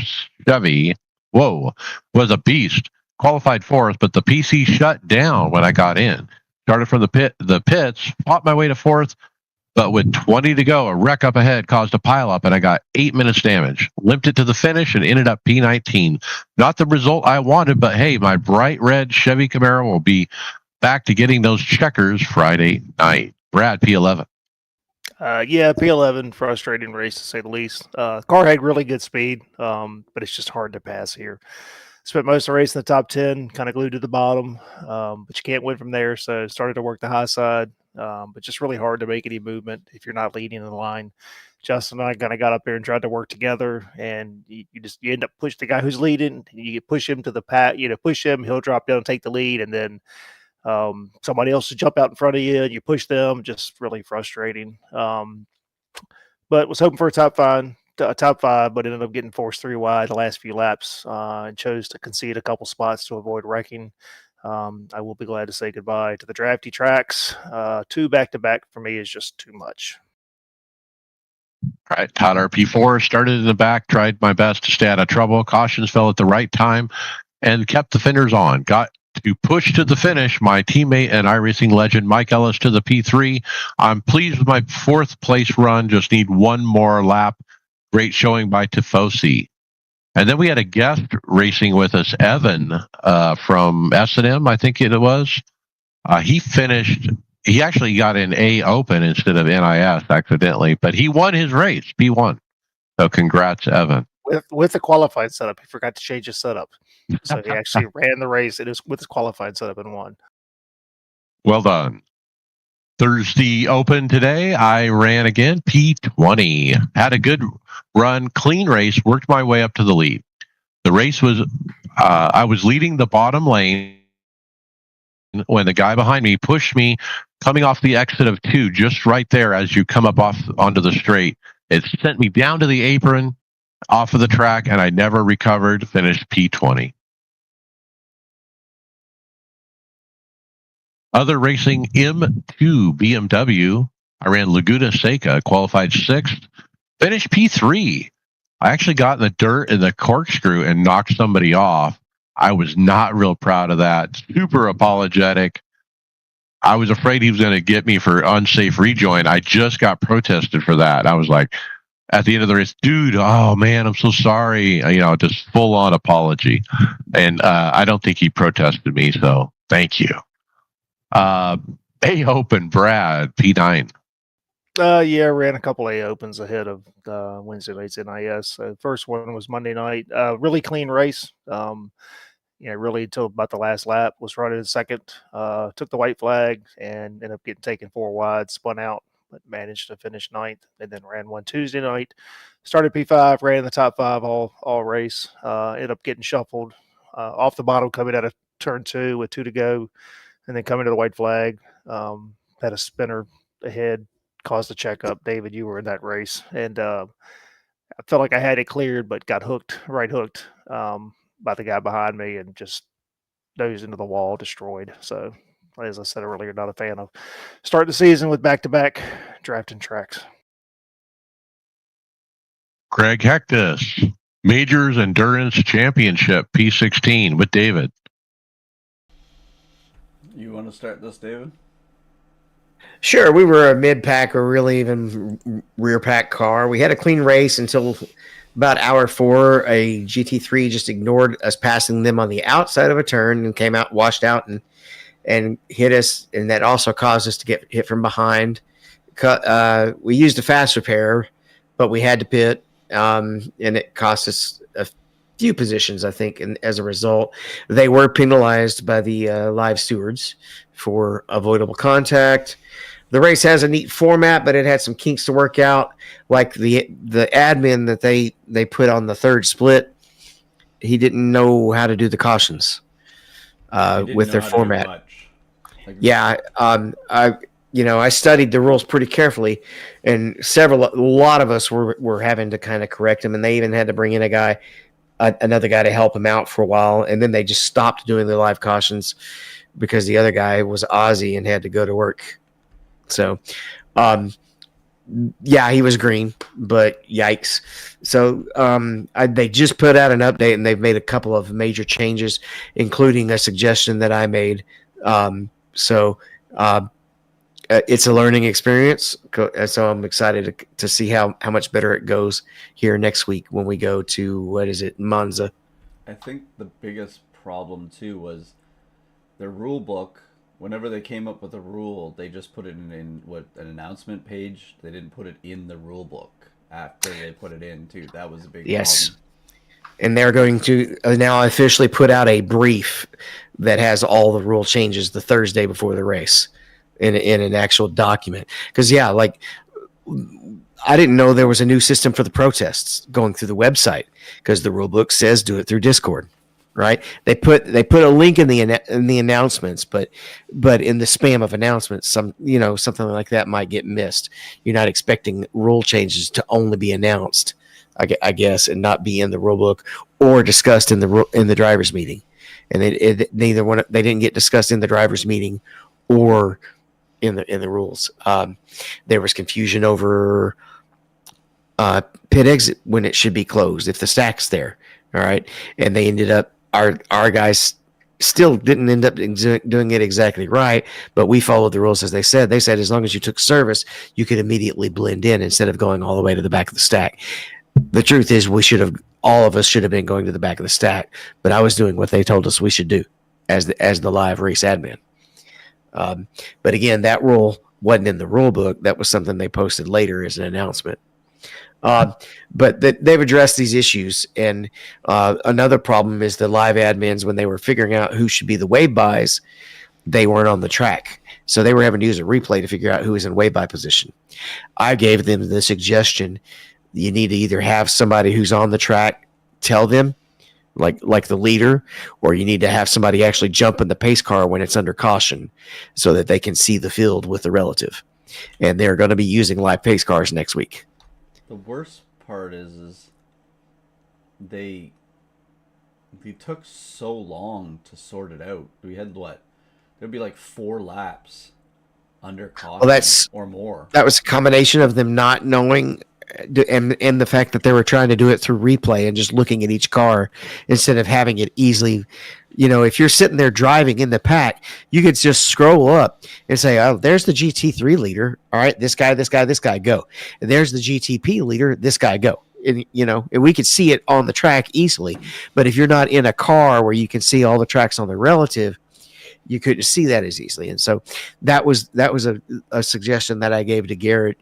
Chevy, was a beast. Qualified 4th, but the PC shut down when I got in. Started from the pits, fought my way to 4th, but with 20 to go, a wreck up ahead caused a pileup, and I got 8 minutes damage. Limped it to the finish and ended up P19. Not the result I wanted, but hey, my bright red Chevy Camaro will be back to getting those checkers Friday night. Brad, P11. Yeah, P11, frustrating race to say the least. Car had really good speed, but it's just hard to pass here. Spent most of the race in the top 10, kind of glued to the bottom, but you can't win from there. So started to work the high side, but just really hard to make any movement if you're not leading in the line. Justin and I kind of got up there and tried to work together, and you end up pushing the guy who's leading. You push him to the pack, push him, he'll drop down and take the lead, and then somebody else to jump out in front of you and you push them. Just really frustrating. But was hoping for a top 5, but ended up getting forced 3 wide the last few laps, and chose to concede a couple spots to avoid wrecking. I will be glad to say goodbye to the drafty tracks. 2 back-to-back for me is just too much. All right, Tyler, P4, started in the back, tried my best to stay out of trouble. Cautions fell at the right time and kept the fenders on. Got to push to the finish. My teammate and iRacing legend Mike Ellis to the P3. I'm pleased with my 4th place run. Just need 1 more lap. Great showing by Tifosi. And then we had a guest racing with us, Evan, from S&M, I think it was. He actually got in A Open instead of NIS accidentally, but he won his race, P1. So congrats, Evan. With the qualified setup. He forgot to change his setup. So he actually ran the race. It is with his qualified setup and won. Well done. Thursday Open today, I ran again, P20. Had a good run, clean race, worked my way up to the lead. The race was, I was leading the bottom lane when the guy behind me pushed me coming off the exit of 2, just right there as you come up onto the straight. It sent me down to the apron, off of the track, and I never recovered, finished P20. Other racing, M2 BMW. I ran Laguna Seca, qualified 6th, finished P3. I actually got in the dirt in the corkscrew and knocked somebody off. I was not real proud of that. Super apologetic. I was afraid he was going to get me for unsafe rejoin. I just got protested for that. I was like, at the end of the race, dude, oh man, I'm so sorry. Just full on apology. And I don't think he protested me. So thank you. A Open, Brad, P9. Yeah, ran a couple A Opens ahead of Wednesday night's NIS. First one was Monday night. Really clean race. Really until about the last lap. Was running second. Took the white flag and ended up getting taken 4 wide. Spun out, but managed to finish ninth. And then ran one Tuesday night. Started P5. Ran in the top 5 all race. Ended up getting shuffled off the bottom coming out of turn 2 with 2 to go, and then coming to the white flag. Had a spinner ahead. Caused a checkup. David, you were in that race, and I felt like I had it cleared, but got right hooked by the guy behind me, and just nosed into the wall, destroyed. So, as I said earlier, not a fan of starting the season with back-to-back drafting tracks. Greg Hectus, Majors Endurance Championship, P16 with David. You want to start this, David? Sure, we were a mid-pack or really even rear-pack car. We had a clean race until about hour 4. A GT3 just ignored us passing them on the outside of a turn and came out, washed out, and hit us. And that also caused us to get hit from behind. We used a fast repair, but we had to pit, and it cost us a few positions, I think. And as a result, they were penalized by the live stewards for avoidable contact. The race has a neat format, but it had some kinks to work out. Like the admin that they put on the third split, he didn't know how to do the cautions with their format. Yeah, I studied the rules pretty carefully, and a lot of us were having to kind of correct him, and they even had to bring in another guy to help him out for a while, and then they just stopped doing the live cautions because the other guy was Aussie and had to go to work. So, he was green, but yikes. So, they just put out an update, and they've made a couple of major changes, including a suggestion that I made. It's a learning experience. So I'm excited to see how much better it goes here next week when we go to, Monza. I think the biggest problem, too, was the rule book. Whenever they came up with a rule, they just put it in an announcement page. They didn't put it in the rule book after they put it in, too. That was a big problem. And they're going to now officially put out a brief that has all the rule changes the Thursday before the race in an actual document. Because, I didn't know there was a new system for the protests going through the website because the rule book says do it through Discord. Right? They put a link in the announcements, but in the spam of announcements, something like that might get missed. You're not expecting rule changes to only be announced, I guess, and not be in the rule book or discussed in the drivers' meeting. And they didn't get discussed in the drivers' meeting or in the rules. There was confusion over pit exit when it should be closed if the stack's there. All right, and they ended up. Our guys still didn't end up doing it exactly right, but we followed the rules as they said. They said as long as you took service, you could immediately blend in instead of going all the way to the back of the stack. The truth is all of us should have been going to the back of the stack, but I was doing what they told us we should do as the live race admin. But again, that rule wasn't in the rule book. That was something they posted later as an announcement. But they've addressed these issues, and another problem is the live admins, when they were figuring out who should be the wave buys, they weren't on the track, so they were having to use a replay to figure out who was in wave buy position. I gave them the suggestion: you need to either have somebody who's on the track tell them, like the leader, or you need to have somebody actually jump in the pace car when it's under caution, so that they can see the field with the relative. And they're going to be using live pace cars next week. The worst part is they took so long to sort it out. We had there'd be like 4 laps under caution or more. That was a combination of them not knowing and the fact that they were trying to do it through replay and just looking at each car instead of having it easily. If you're sitting there driving in the pack, you could just scroll up and say, "Oh, there's the GT3 leader. All right, this guy, go. And there's the GTP leader. This guy, go." And and we could see it on the track easily. But if you're not in a car where you can see all the tracks on the relative, you couldn't see that as easily. And so that was a suggestion that I gave to Garrett.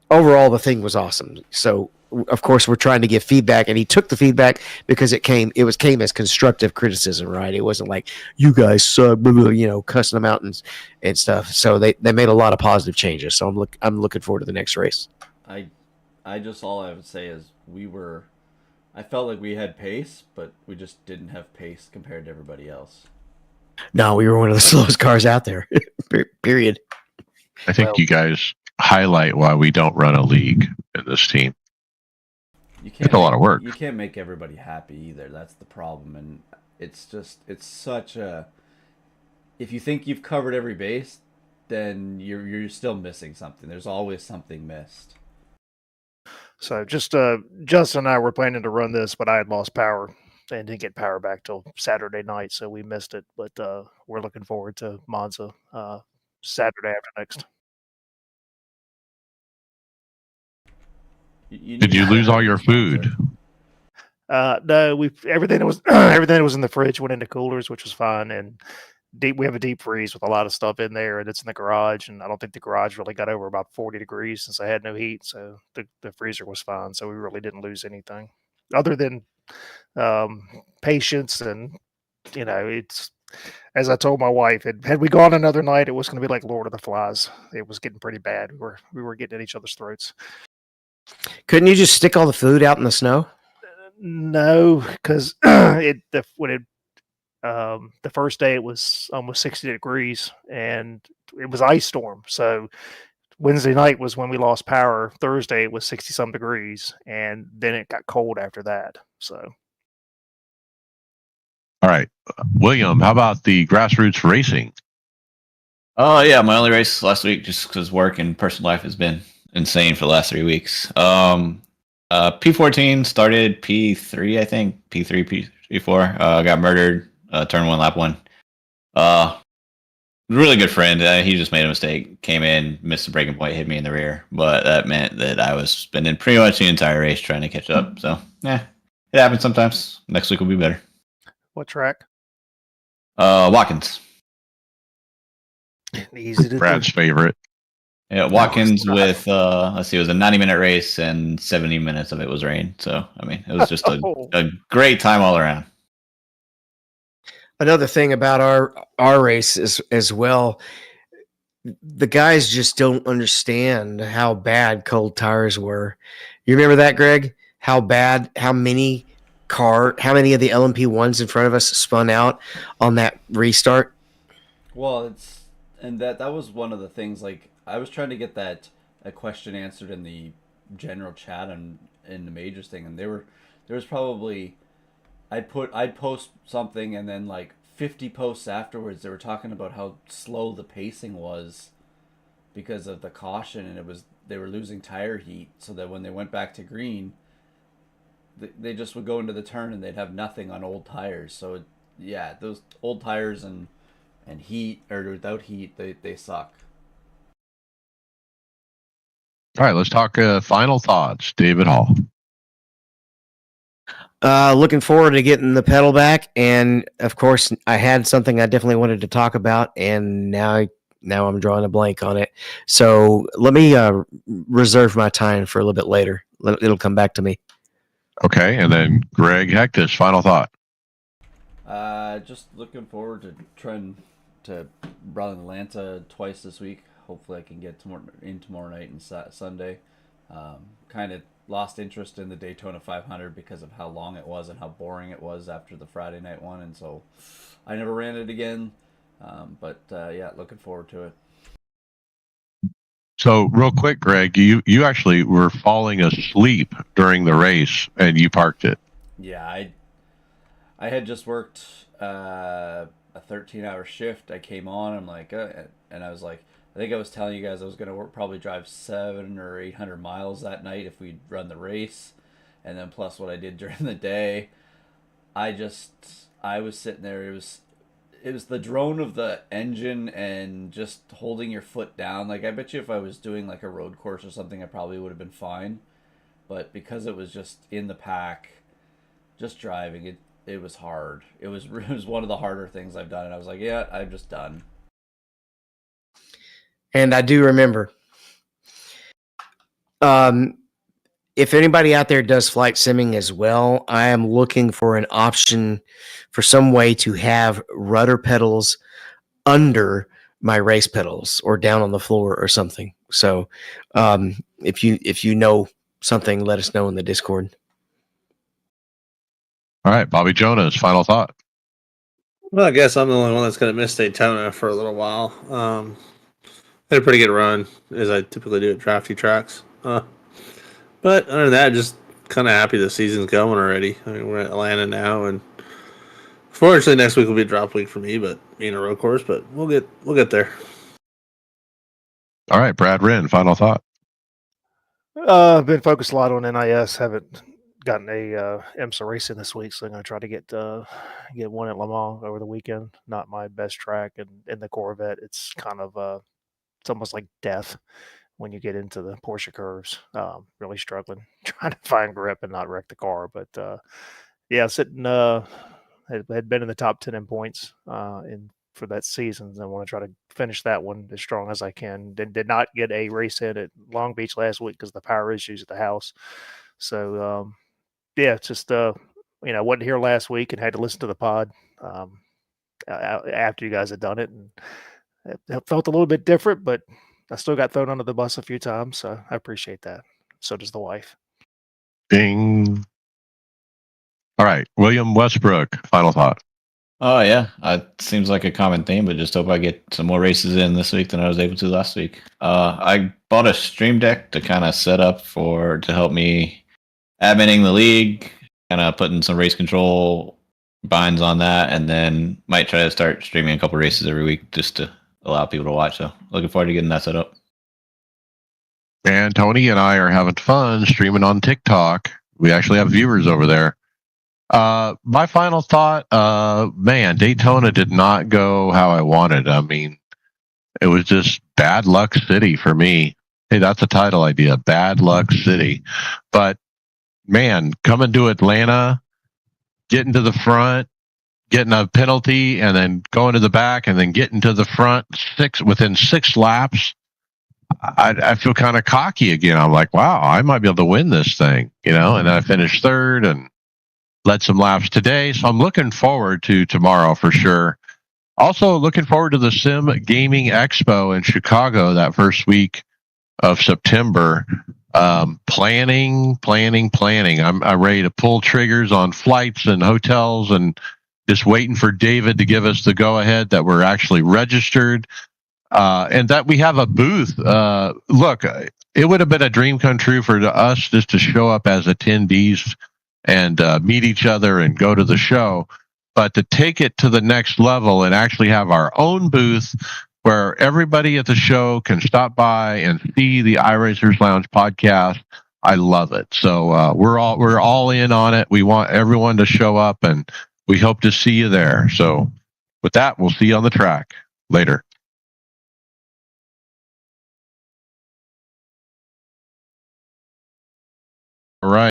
Overall the thing was awesome. So of course we're trying to give feedback, and he took the feedback because it came as constructive criticism, right? It wasn't like you guys suck, cussing them out and stuff. So they made a lot of positive changes. So I'm looking forward to the next race. I just, all I would say is I felt like we had pace, but we just didn't have pace compared to everybody else. No, we were one of the slowest cars out there. Period. I think you guys highlight why we don't run a league in this team. It's a lot of work. You can't make everybody happy either. That's the problem. And it's such a, if you think you've covered every base, then you're still missing something. There's always something missed. So just Justin and I were planning to run this, but I had lost power and didn't get power back till Saturday night, so we missed it. But we're looking forward to Monza Saturday after next. Did you lose all your food? No, everything was everything was in the fridge, went into coolers, which was fine, and we have a deep freeze with a lot of stuff in there, and it's in the garage, and I don't think the garage really got over about 40 degrees since I had no heat, so the freezer was fine, so we really didn't lose anything other than patience. And it's, as I told my wife, had we gone another night, it was going to be like Lord of the Flies. It was getting pretty bad. We were getting at each other's throats. Couldn't you just stick all the food out in the snow? No, because the first day it was almost 60 degrees and it was ice storm. So Wednesday night was when we lost power. Thursday it was 60 some degrees, and then it got cold after that. So, all right, William, how about the grassroots racing? Oh yeah, my only race last week, just because work and personal life has been insane for the last 3 weeks. P14 started P3, I think P3, P4. Got murdered. Turn 1, lap 1. Really good friend. He just made a mistake. Came in, missed the braking point, hit me in the rear. But that meant that I was spending pretty much the entire race trying to catch up. So, yeah, it happens sometimes. Next week will be better. what track? Watkins. Easy to Brad's do. favorite. Yeah, Watkins with, let's see, it was a 90-minute race and 70 minutes of it was rain. So, I mean, it was just a great time all around. Another thing about our race is as well, the guys just don't understand how bad cold tires were. You remember that, Greg? How many of the LMP ones in front of us spun out on that restart? Well, that was one of the things. Like, I was trying to get a question answered in the general chat and in the majors thing, and there was probably, I'd post something, and then like 50 posts afterwards they were talking about how slow the pacing was because of the caution, and they were losing tire heat, so that when they went back to green, they just would go into the turn and they'd have nothing on old tires. So yeah, those old tires and heat, or without heat, they suck. All right, let's talk final thoughts. David Hall. Looking forward to getting the pedal back, and of course, I had something I definitely wanted to talk about, and now I'm drawing a blank on it. So let me reserve my time for a little bit later. It'll come back to me. Okay, and then Greg Hectus, final thought. Just looking forward to trying to run Atlanta twice this week. Hopefully, I can get tomorrow night and Sunday. Kind of lost interest in the Daytona 500 because of how long it was and how boring it was after the Friday night one, and so I never ran it again. But yeah, looking forward to it. So real quick, Greg, you actually were falling asleep during the race and you parked it. Yeah, I had just worked a 13-hour shift. I came on, I'm like, and I was like, I think I was telling you guys I was going to probably drive 700 or 800 miles that night if we'd run the race, and then plus what I did during the day. I was sitting there. It was the drone of the engine and just holding your foot down. Like, I bet you if I was doing like a road course or something, I probably would have been fine. But because it was just in the pack, just driving, it was hard. It was one of the harder things I've done, and I was like, yeah, I'm just done. And I do remember. If anybody out there does flight simming as well, I am looking for an option for some way to have rudder pedals under my race pedals or down on the floor or something. So if you know something, let us know in the Discord. All right, Bobby Jonas, final thought. Well, I guess I'm the only one that's going to miss Daytona for a little while. Had a pretty good run, as I typically do at drafty tracks. But other than that, just kind of happy the season's going already. I mean, we're at Atlanta now, and fortunately next week will be a drop week for me, but being a road course. But we'll get there. All right, Brad Wren, final thought. I've been focused a lot on NIS. Haven't gotten a IMSA racing this week, so I'm going to try to get one at Le Mans over the weekend. Not my best track, and in the Corvette, it's kind of it's almost like death when you get into the Porsche curves. Really struggling trying to find grip and not wreck the car. But yeah, sitting had been in the top 10 in points for that season. I want to try to finish that one as strong as I can. Did not get a race in at Long Beach last week because of the power issues at the house. So yeah, just wasn't here last week and had to listen to the pod after you guys had done it, and it felt a little bit different, but I still got thrown under the bus a few times, so I appreciate that. So does the wife. Ding. All right, William Westbrook, final thought. Oh yeah, it seems like a common theme, but just hope I get some more races in this week than I was able to last week. I bought a Stream Deck to kind of set up to help me adminning the league, kind of putting some race control binds on that, and then might try to start streaming a couple races every week just to allow people to watch. So looking forward to getting that set up. And Tony and I are having fun streaming on TikTok. We actually have viewers over there. My final thought, man, Daytona did not go how I wanted. I mean, it was just bad luck city for me. Hey, that's a title idea, Bad Luck City. But man, coming to Atlanta, getting to the front, getting a penalty, and then going to the back, and then getting to the front within 6 laps. I feel kind of cocky again. I'm like, wow, I might be able to win this thing, And then I finished third and led some laps today. So I'm looking forward to tomorrow for sure. Also looking forward to the Sim Gaming Expo in Chicago that first week of September. Planning. I'm ready to pull triggers on flights and hotels and just waiting for David to give us the go ahead that we're actually registered. And that we have a booth. Look, it would have been a dream come true for us just to show up as attendees and meet each other and go to the show. But to take it to the next level and actually have our own booth where everybody at the show can stop by and see the iRacers Lounge podcast, I love it. So we're all in on it. We want everyone to show up, and we hope to see you there. So with that, we'll see you on the track later.